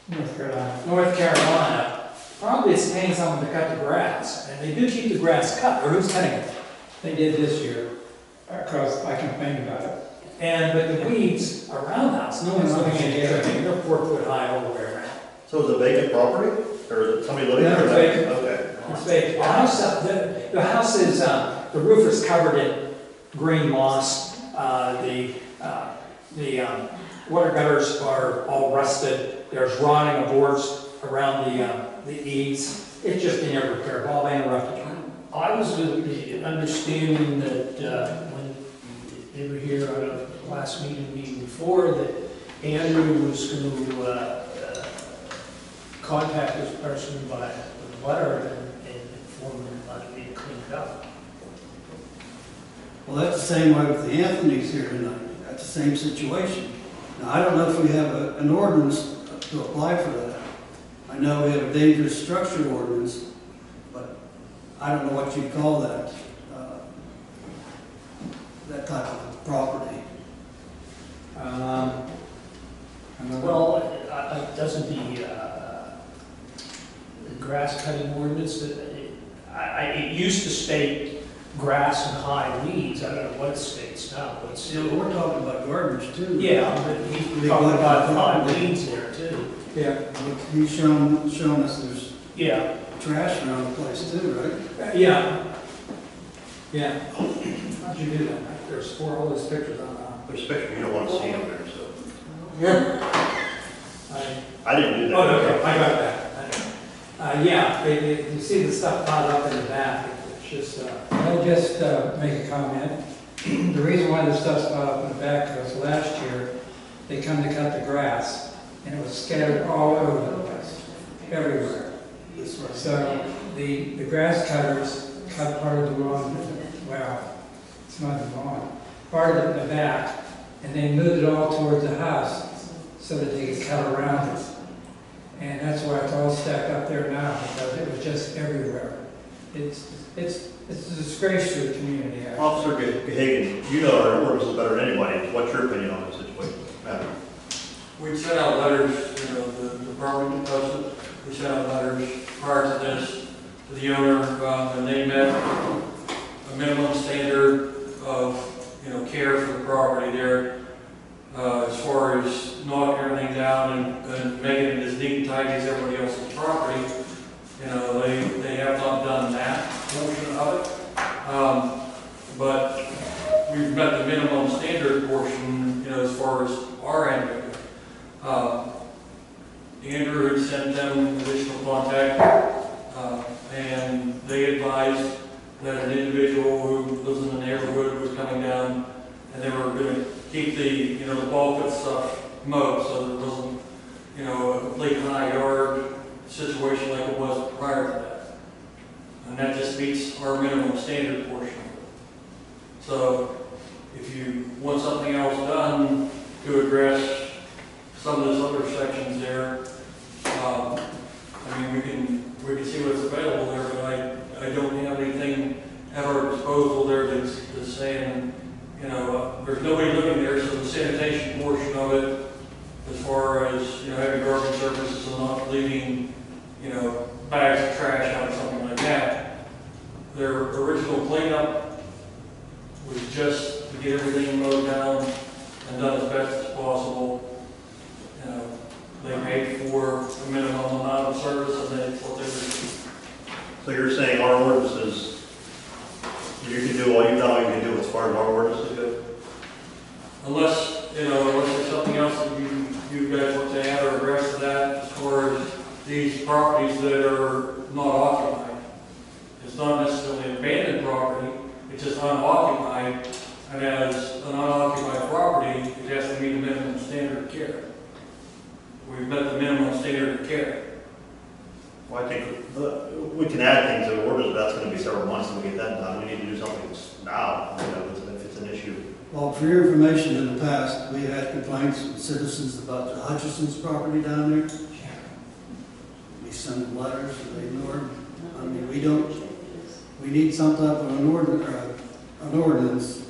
North Carolina probably is paying someone to cut the grass, and they do keep the grass cut, or who's cutting it? They did this year, because I complained about it. But the weeds around the house, no one's looking at it, they're 4 foot high all the way around. So is it a vacant property, or is it somebody living No, there? it's vacant. Okay. It's vacant. The house is, the roof is covered in green moss. The water gutters are all rusted. There's rotting of boards around the eaves. It's just in every repair. Bob, I interrupted you. I was of the understanding that when they were here on a last meeting before, that Andrew was going to contact this person by letter and inform them about it being cleaned up. Well, that's the same way with the Anthony's here tonight. That's the same situation. Now, I don't know if we have an ordinance to apply for that. I know we have a dangerous structure ordinance, but I don't know what you'd call that, that type of property. Well, doesn't the grass cutting ordinance, it used to state grass and high weeds. I don't know what it states now, but still. Yeah, we're talking about garbage too. Yeah, but he's talking about high weeds there too. Yeah. He's shown us there's Yeah. trash around the place too, right? Yeah. Yeah. How'd you do that? There's all those pictures on There's pictures, you don't want to see them there, so. I I didn't do Oh, that. okay, I got that. Yeah, you see the stuff piled up in the back, it's just, I'll just make a comment. The reason why the stuff's piled up in the back was last year, they come to cut the grass, and it was scattered all over the place, everywhere. So the grass cutters cut part of the lawn, well, it's not the lawn, part of it in the back, and they moved it all towards the house so that they could cut around it. And that's why it's all stacked up there now, because it was just everywhere. It's a disgrace to the community, actually. Officer Hagan, you know our ordinances better than anybody. What's your opinion on this situation? Matt? We sent out letters, the department does it. We sent out letters prior to this to the owner, and they met a minimum standard of, care for the property there, as far as knocking everything down and making it as neat and tidy as everybody else's property. They have not done that portion of it. But we've met the minimum standard portion, as far as our end of it. Andrew had sent them additional contact, and they advised that an individual who lives in the neighborhood was coming down, and they were going to keep the bulk of stuff mowed, so there wasn't, a complete high yard situation like it was prior to that. And that just meets our minimum standard portion of it. So if you want something else done to address some of those other sections there, we can see what's available there, but I don't have anything at our disposal there that's saying, there's nobody living there, so the sanitation portion of it, as far as, having garbage services and not leaving, bags of trash out or something like that. Their original cleanup was just to get everything mowed down and done as best as possible. They paid for a minimum amount of service, and that's what they received. So you're saying our ordinances, you can do all you know you can do as far as our ordinances go? Unless there's something else that you guys want to add or address to that, as far as these properties that are not occupied. It's not necessarily abandoned property, it's just unoccupied, and as an unoccupied property, it has to meet a minimum standard of care. We've met the minimum standard of care. Well, I think we can add things to the orders, but that's going to be several months until we get that done. We need to do something now, if it's an issue. Well, for your information, in the past, we had complaints from citizens about the Hutchison's property down there. We sent them letters, and they ignored them. We need some type of an ordinance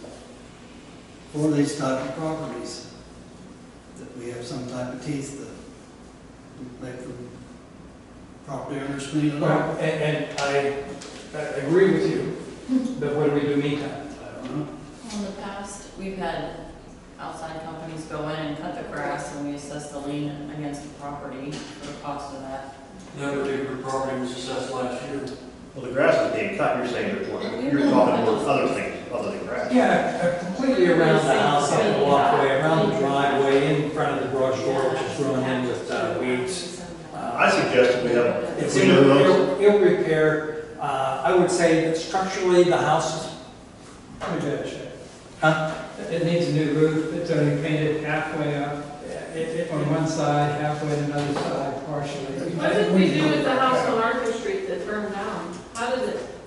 for these type of properties, that we have some type of teeth that make the property owners clean it well, up. and I agree with you, but what do we do meantime? I don't know. In the past, we've had outside companies go in and cut the grass, and we assess the lien against the property for the cost of that. That particular property was assessed last year. Well, the grass is being cut, you're saying you're talking about other things other than grass. Yeah, completely around the house, on the walkway, around the driveway, in front of the garage door, which is growing in with weeds. I suggested we have, It's if we do those, ill repair. I would say that structurally, the house is pretty bad shape. It needs a new roof, it's only painted halfway up, on one side, halfway on another side, partially. What did we do with the house on Arthur Street that burned down? How did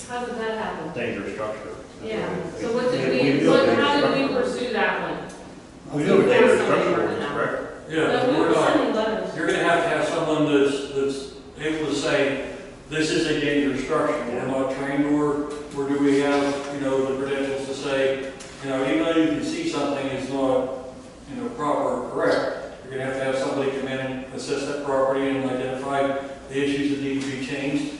that happen? dangerous structure. Yeah, so how did we pursue that one? We do a dangerous structure ordinance, correct? Yeah, No, we we're were not. sending letters. You're gonna have someone that's able to say, this is a dangerous structure. We're not trained, or do we have, the credentials to say, even though you can see something is not, proper or correct, you're gonna have somebody come in and assess that property and identify the issues that need to be changed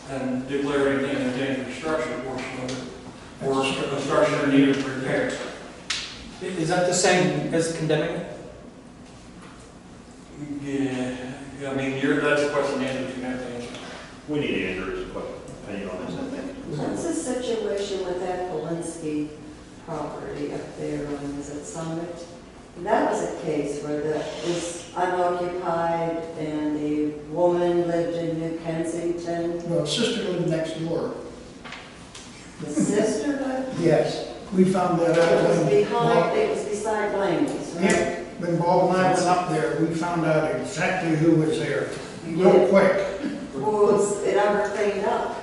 and declare anything a dangerous structure portion of it, or a structure needed repair. Is that the same as condemning it? Yeah, that's a question Andrew's gonna have to answer. We need Andrew's opinion on this, I think. What's the situation with that Polinsky property up there on, is it Summit? That was a case where it was unoccupied and the woman lived in New Kensington. Well, sister lived next door. The sister lived? Yes, we found that out. It was when behind, it was beside Laney's, right? Yeah, when Bob and I went up there, we found out exactly who was there, real quick. Was it ever cleaned up?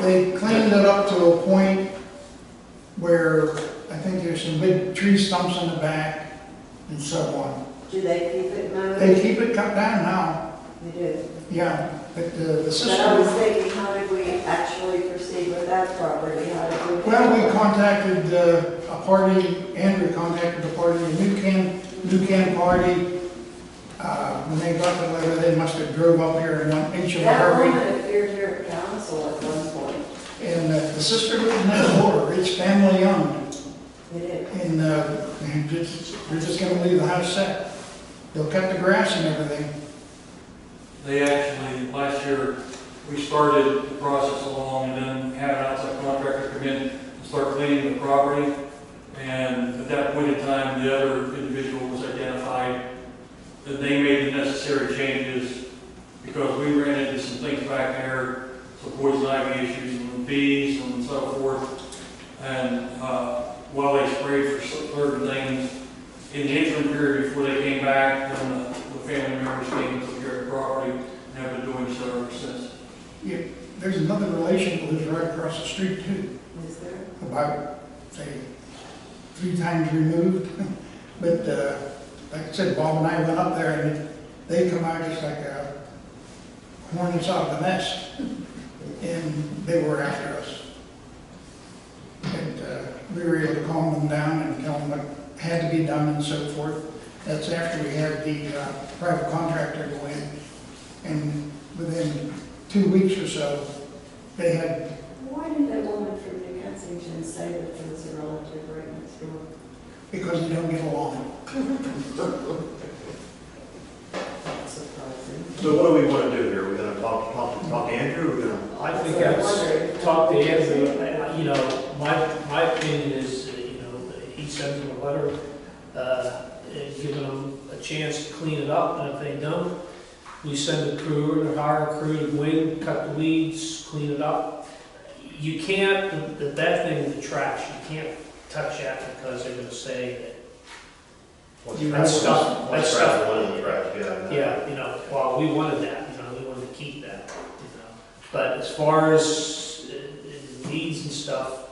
They cleaned it up to a point where I think there's some big tree stumps in the back and so on. Do they keep it moved? They keep it cut down now, They do. yeah, but the But I was sister, thinking, how did we actually proceed with that property? How did we? well, we contacted a party, Andrew contacted the party, a New Can party. When they got the letter, they must have drove up here and went each of a That hurry. woman appeared here at council at one point. And the sister lived next door, it's family owned. It is. And they're just gonna leave the house set. They'll cut the grass and everything. They actually, last year, we started the process along and then had an outside contractor come in and start cleaning the property. And at that point in time, the other individual was identified. That they made the necessary changes because we ran into some things back there, some poison ivy issues and bees and so forth. And while they sprayed for certain things, in the interim period before they came back, then the family members came and took care of the property and have been doing so ever since. Yeah, there's another relation who lives right across the street too, Is there? about, say, 3 times removed. But like I said, Bob and I went up there and they come out just like hornets out of the nest. And they were after us. And we were able to calm them down and tell them what had to be done and so forth. That's after we had the private contractor go in. And within 2 weeks or so, they had. Why did that woman from New Kensington say that there was a relative right next door? Because they don't get along. That's surprising. So what do we want to do here? We're going to talk to Andrew, we're going to... I think that's, talk to Andrew, you know, my opinion is, you know, he sends them a letter, and giving them a chance to clean it up, and if they don't, we send a crew, or hire a crew to go in, cut the weeds, clean it up. You can't, that thing is the trash, you can't touch that because they're gonna say that that's stuff, that's stuff. One in the trash, yeah. Yeah, you know, well, we wanted that, you know, we wanted to keep that, you know. But as far as weeds and stuff,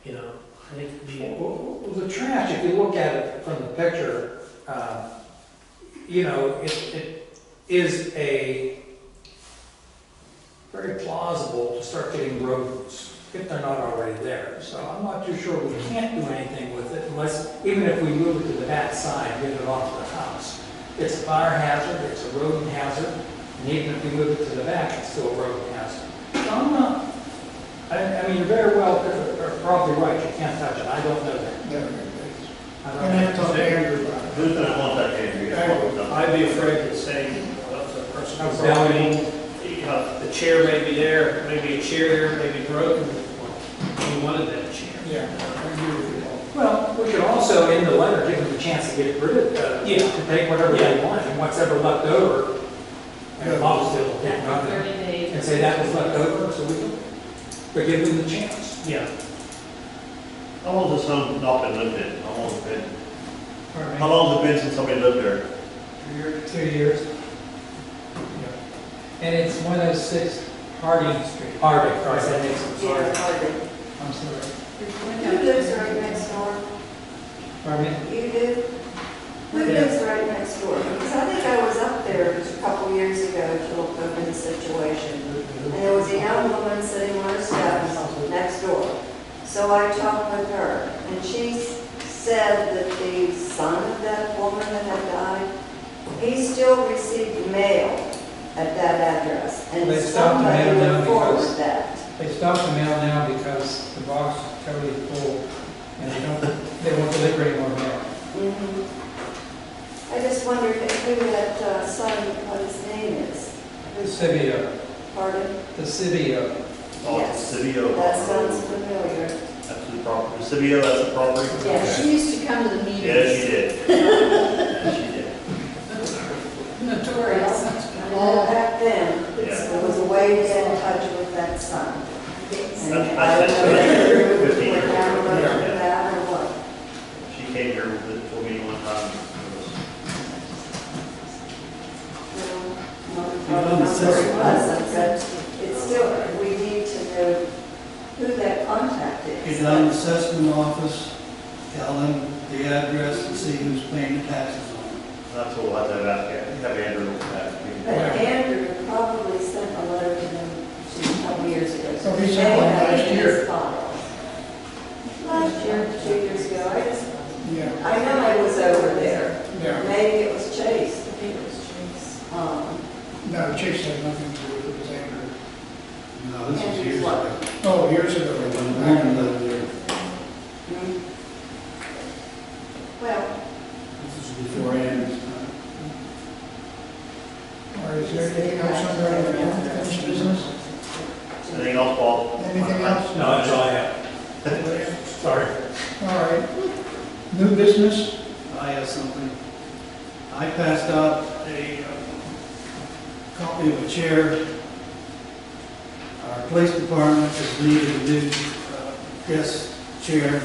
you know, I think Well, the trash, if you look at it from the picture, you know, it is a very plausible to start getting rodents if they're not already there. So I'm not too sure we can't do anything with it unless, even if we move it to the back side, get it off the house. It's a fire hazard, it's a rodent hazard, and even if we move it to the back, it's still a rodent hazard. So I'm not, I mean, you're very well, are probably right, you can't touch it, I don't know that. I don't And I talked to Andrew about it. Who's going to contact Andrew? I'd be afraid to say, that's a personal How's property. You know, the chair may be there, maybe a chair there, may be broken. We wanted that chair. Yeah. Well, we could also, in the letter, give them the chance to get rid of it, to take whatever they want, and what's ever left over, and Bob still can't run 30 it, days. and say that was left over, so we can, but give them the chance. Yeah. How long has this home not been lived in? How long has it been? Pardon me? How long has it been since somebody lived there? 2 years. And it's 106 Harding Street. Harding, I said next, I'm sorry. Yeah, Harding. I'm sorry. Who lives right next door? Pardon me? You do? Who lives right next door? Because I think I was up there just a couple years ago to look over the situation. And there was a young woman sitting on her steps next door. So I talked with her, and she said that the son of that woman that had died, he still received mail at that address. And They stopped the somebody mail now would forward because- that. They stopped the mail now because the box is totally full, and they won't deliver any more mail. I just wondered who that son, what his name is. The city of, Pardon? the city of, Yes. Savio. That sounds familiar. That's the property. Savio, that's the property? Yeah, Okay. she used to come to the meetings. Yes, she did. Yes, she did. Notorious. Well, back then, Yeah. there was a way to get in touch with that son. And That's- I don't know that's- whether it 15 was years down ago. the road Yeah. for that or what. She came here for me one time. It's still, we need to know who that contact Get is. down to the assessment office, tell them the address and see who's paying the taxes on it. That's what we'll have to have Andrew look at. But Andrew probably sent a letter to them a couple years ago. So he sent one last year. Last year, 2 years ago, Yeah, I know I was over there. yeah. Maybe it was Chase. No, Chase had nothing to do with it, it was Andrew. No, this was Andrew's years what? ago. Oh, years ago. When Brandon lived there. Hmm. Well, This is before Andrew's time. All right, is there anything else under unfinished business? Anything else, Paul? Anything else? No, that's all I have. Sorry. All right. New business? I have something. I passed out a copy of a chair. Our police department has needed a new desk chair.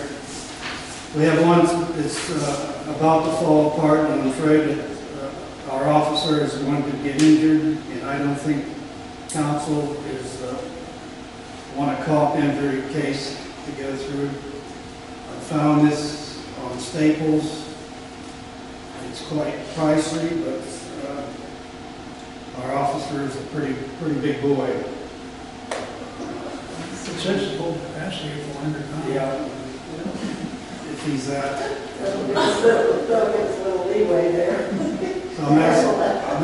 We have one that's about to fall apart, and I'm afraid that our officer is going to get injured, and I don't think council is want a cop injury case to go through. I found this on Staples. It's quite pricey, but our officer is a pretty big boy. It says full capacity of 400 pounds. Yeah. If he's that. there's a little leeway there. So I'm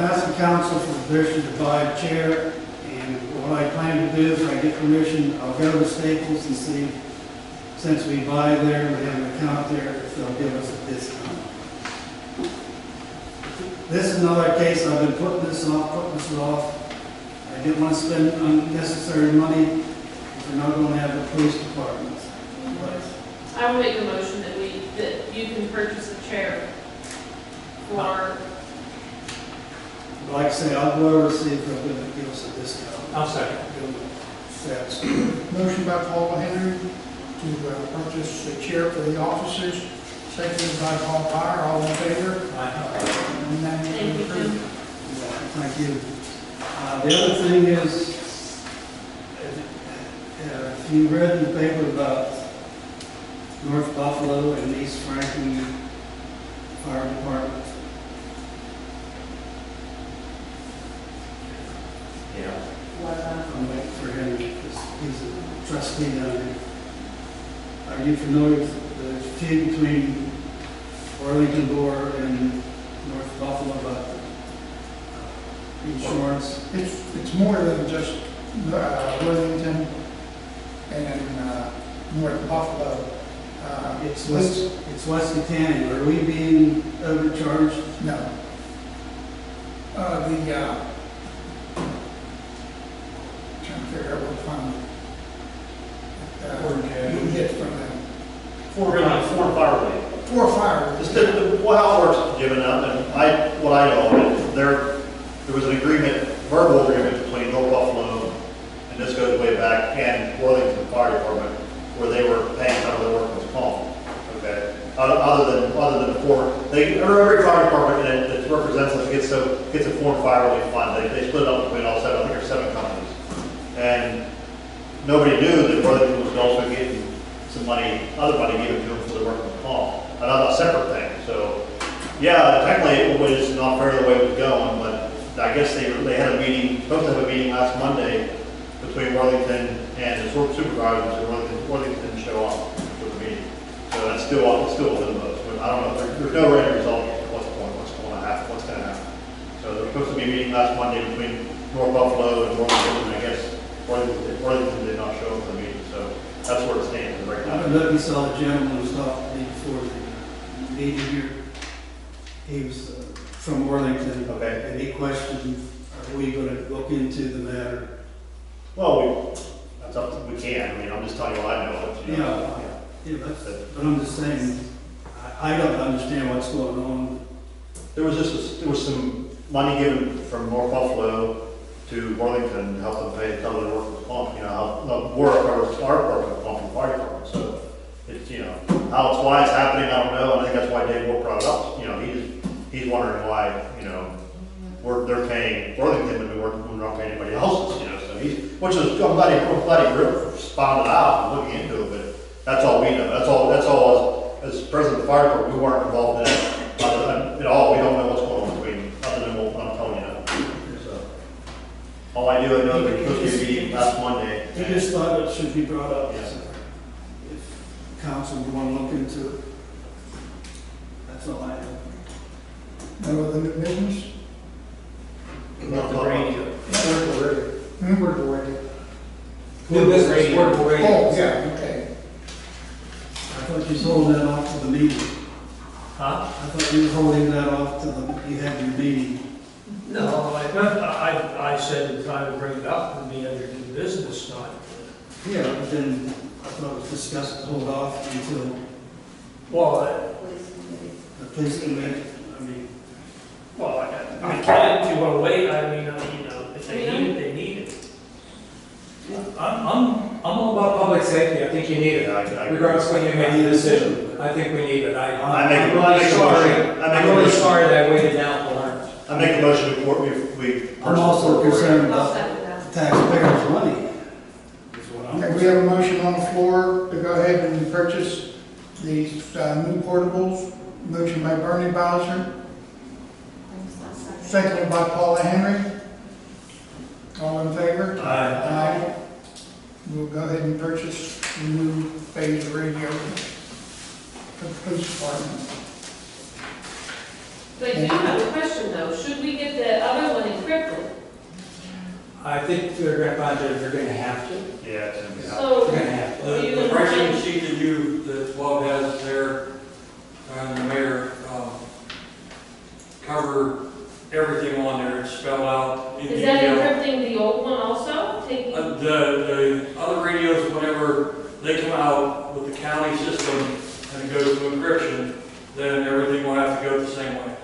asking council for permission to buy a chair, and what I plan to do is, if I get permission, I'll go to Staples and see, since we buy there, we have an account there, if they'll give us a discount. This is another case, I've been putting this off. I didn't want to spend unnecessary money if we're not going to have a police department. I will make a motion that you can purchase a chair for, Like I say, I'll go over and see if they'll give us a discount. I'll second. That's Motion by Paul Henry to purchase a chair for the officers, seconded by Paul Fire. All in favor? Unanimously thank you, approved. Jim. Thank you. The other thing is, if you read in the paper about North Buffalo and East Franklin Fire Department, Yeah. I'm waiting for him because he's a trustee down there. Are you familiar with the feud between Arlington Borough and North Buffalo about insurance? It's more than just Worthington and North Buffalo. It's Wesley County. Are we being overcharged? No. Trying to figure out what fund. You can get from them. Four fire lane. For fire. Just how it works, Jim, and what I know, there was an agreement, verbal agreement between North Buffalo, and this goes way back, and Worthington Fire Department, where they were paying some of their workman's comp. Okay, other than every fire department that represents us gets a foreign fire relief fund. They split it up between all seven. I think there's 7 companies, and nobody knew that Worthington was also getting some money, other money given to them for the workman's comp, another separate thing. So, yeah, technically it was not fair the way it was going, but I guess they had a meeting, supposed to have a meeting last Monday between Worthington and the supervisors, and Worthington didn't show up for the meeting. So that's still a limbo. So I don't know, there's no ready result yet. What's going to happen. So there's supposed to be a meeting last Monday between North Buffalo and Worthington, and I guess Worthington did not show up for the meeting. So that's where it stands right I now. don't know if you saw the gentleman who was talking to me before the meeting here. He was from Worthington. Okay. And he questioned, are we going to look into the matter? Well, It's up to, we can, I mean, I'm just telling you what I know. You know. Yeah, but I'm just saying, I don't understand what's going on. There was some money given from North Buffalo to Burlington to help them pay, cover their workers' comp, you know, how, our workers' comp from the fire department, so it's, you know, why it's happening, I don't know, and I think that's why Dave Wolf brought it up, you know, he's wondering why, you know, they're paying Burlington when we're not paying anybody else's, you know, so I'm glad he found it out and looking into it, but that's all we know, that's all as president of the fire department, we weren't involved in it at all, we don't know what's going on between, other than what I'm telling you now. So, all I do, I know they're supposed to be meeting last Monday. I just thought it should be brought up. Yeah. If council would want to look into it. That's all I have. No other new business? Not the radio. Portable radio. New business, portable Oh, radios. yeah, okay. I thought you was holding that off to the meeting. Huh? I thought you were holding that off to you had your meeting. No, I said that I would bring it up and be under new business, not. Yeah, but then I thought it was discussed to hold off until Well, the police committee, I mean, well, I can't, if you want to wait, I mean, you know, if they need it, they need it. I'm all about public safety, I think you need Yeah, I it, agree. regardless when you make the decision, I think we need it. I make I'm a really motion. sorry, I make a I'm really motion. sorry that I waited now to learn. I make a motion, we. I'm also concerned I'll about second that. taxpayers' money. Is what I'm. Okay, we have a motion on the floor to go ahead and purchase these new portables. Motion by Bernie Bowser, seconded by Paula Henry. All in favor? Aye. We'll go ahead and purchase the new phase radio for the police department. But I do have a question though, should we get the other one encrypted? I think they're gonna have to, Yeah, it's gonna be out. So, they're gonna have to. are you The in pricing line? sheet that Bob has there, and the mayor, cover everything on there, it's spelled out in Is that detail. encrypting the old one also? Taking, The other radios, whenever they come out with the county system and it goes to encryption, then everything will have to go the same way.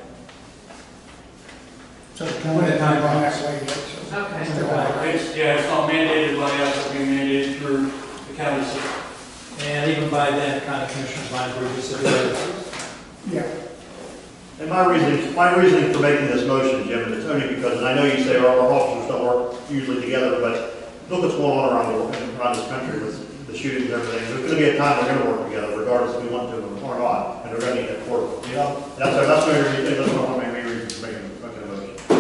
So it's coming in on that way yet, so. okay. It's not mandated by us, it'll be mandated through the county system. And even by then, the county commissioners might agree with it. Yeah. And my reasoning for making this motion, Jim, is only because, and I know you say our officers don't work usually together, but look what's going on around this country with the shootings and everything. There's gonna be a time they're gonna work together, regardless if we want to or not, and they're gonna need that portable, you know? That's one of my main reasons for making a motion. So,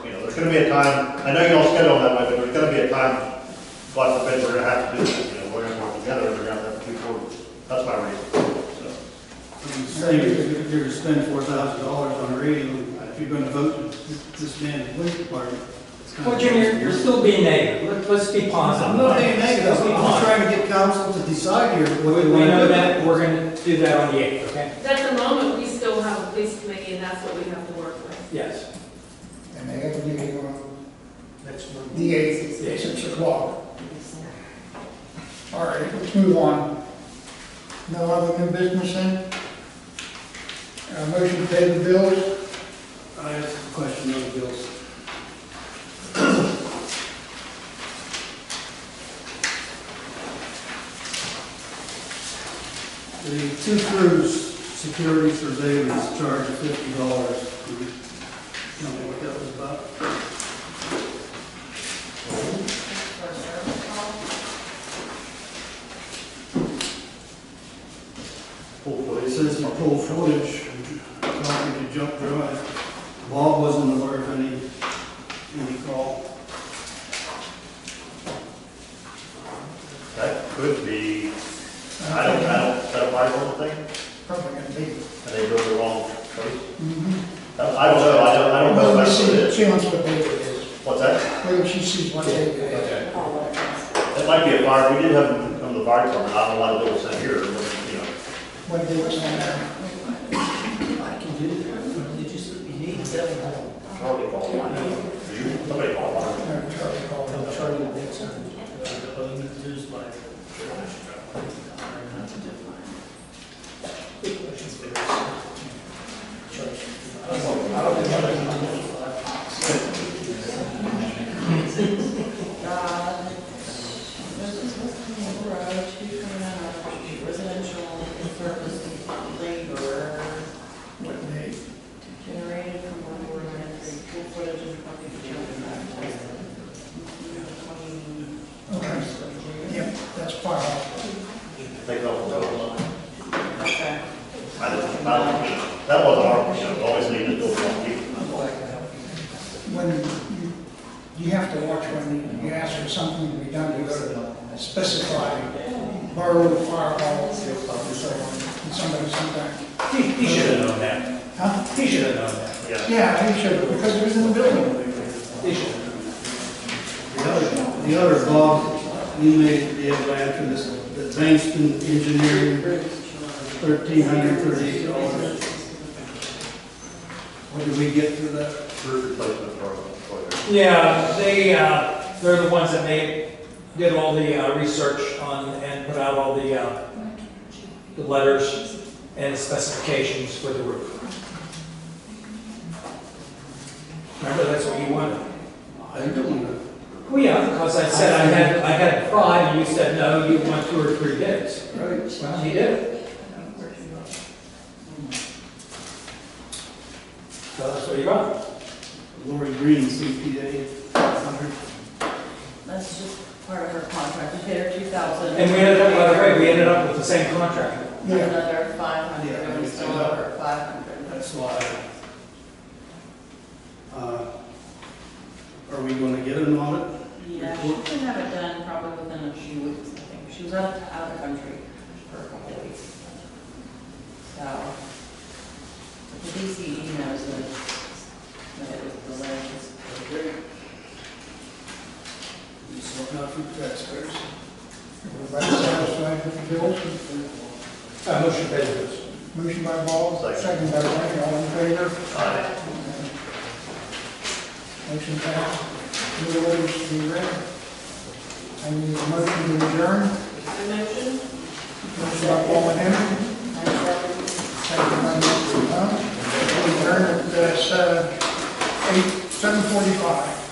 you know, there's gonna be a time, I know you don't schedule that way, but there's gonna be a time, God forbid, we're gonna have to do this, you know, we're gonna work together, and we're gonna have two portables. That's my reason, so. Saying if you're to spend $4,000 on a radio, if you're gonna vote to disband the police department. it's kind Well, of- Jim, you're still being negative, let's be positive. I'm not being negative, Let's be I'm just positive. trying to get council to decide here what they We want to know do. that, we're gonna do that on the 8th, okay? At the moment, we still have a police committee and that's what we have to work with. Yes. And they have a meeting on Next month. the 8th at 6 o'clock. All right, let's move on. No other new business then? Motion to pay the bills. I have a question on the bills. The two crews, security surveillance charge of $50. Can you tell me what that was about? It says you pull footage, talking to Jump Drive. Bob wasn't aware of any call. That could be, I don't, is that a Bible thing? Probably gonna be. And they go the wrong place? Mm-hmm. I don't know, I don't know if that's what it is. She wants what date it is. What's that? Whether she sees what date it is. Okay. That might be a fire, we did have them come to the fire department, I don't know why the bill was sent here, but, you know. What date it's on there. I can do that. You need 7 home. Charlie called. You? Somebody called. No, Charlie called. Tell Charlie the next time. All you need to do you have to watch when you ask for something to be done, you gotta specify borough fire hall, so on, and somebody sometimes. He should have known that. Huh? He should have known that. Yeah. Yeah, he should, because it was in the building. He should have. The other, Bob, you may be able to answer this, the Bankston Engineering, $1,338. What did we get for that? Roof replacement project. Yeah, they're the ones that did all the research on, and put out all the letters and specifications for the roof. Remember, that's what you wanted. I don't know. Well, yeah, because I said I had 5, and you said, no, you want 2 or 3 bids. Right. Well, he did. So that's what you got. Lori Green, CPA, 100. That's just part of her contract. We paid her 2,000. And we ended up, by the way, we ended up with the same contract. Another 500, Yeah, and we still owe her 500. That's why. Are we going to get an audit? Yeah, she can have it done probably within a few weeks, I think. She was out of the country for a couple of weeks. So, but the DCE knows that it was delayed. Okay. Just looking out for the taxpayers. Everybody satisfied with the bills? Motion paid. Motion by Ball, second by Ray, all in favor? Aye. Motion passed. New orders to be read. I need a motion to adjourn. A motion? Motion by Paul and Henry. Second by Mr. Hunt. We adjourn at 7:45.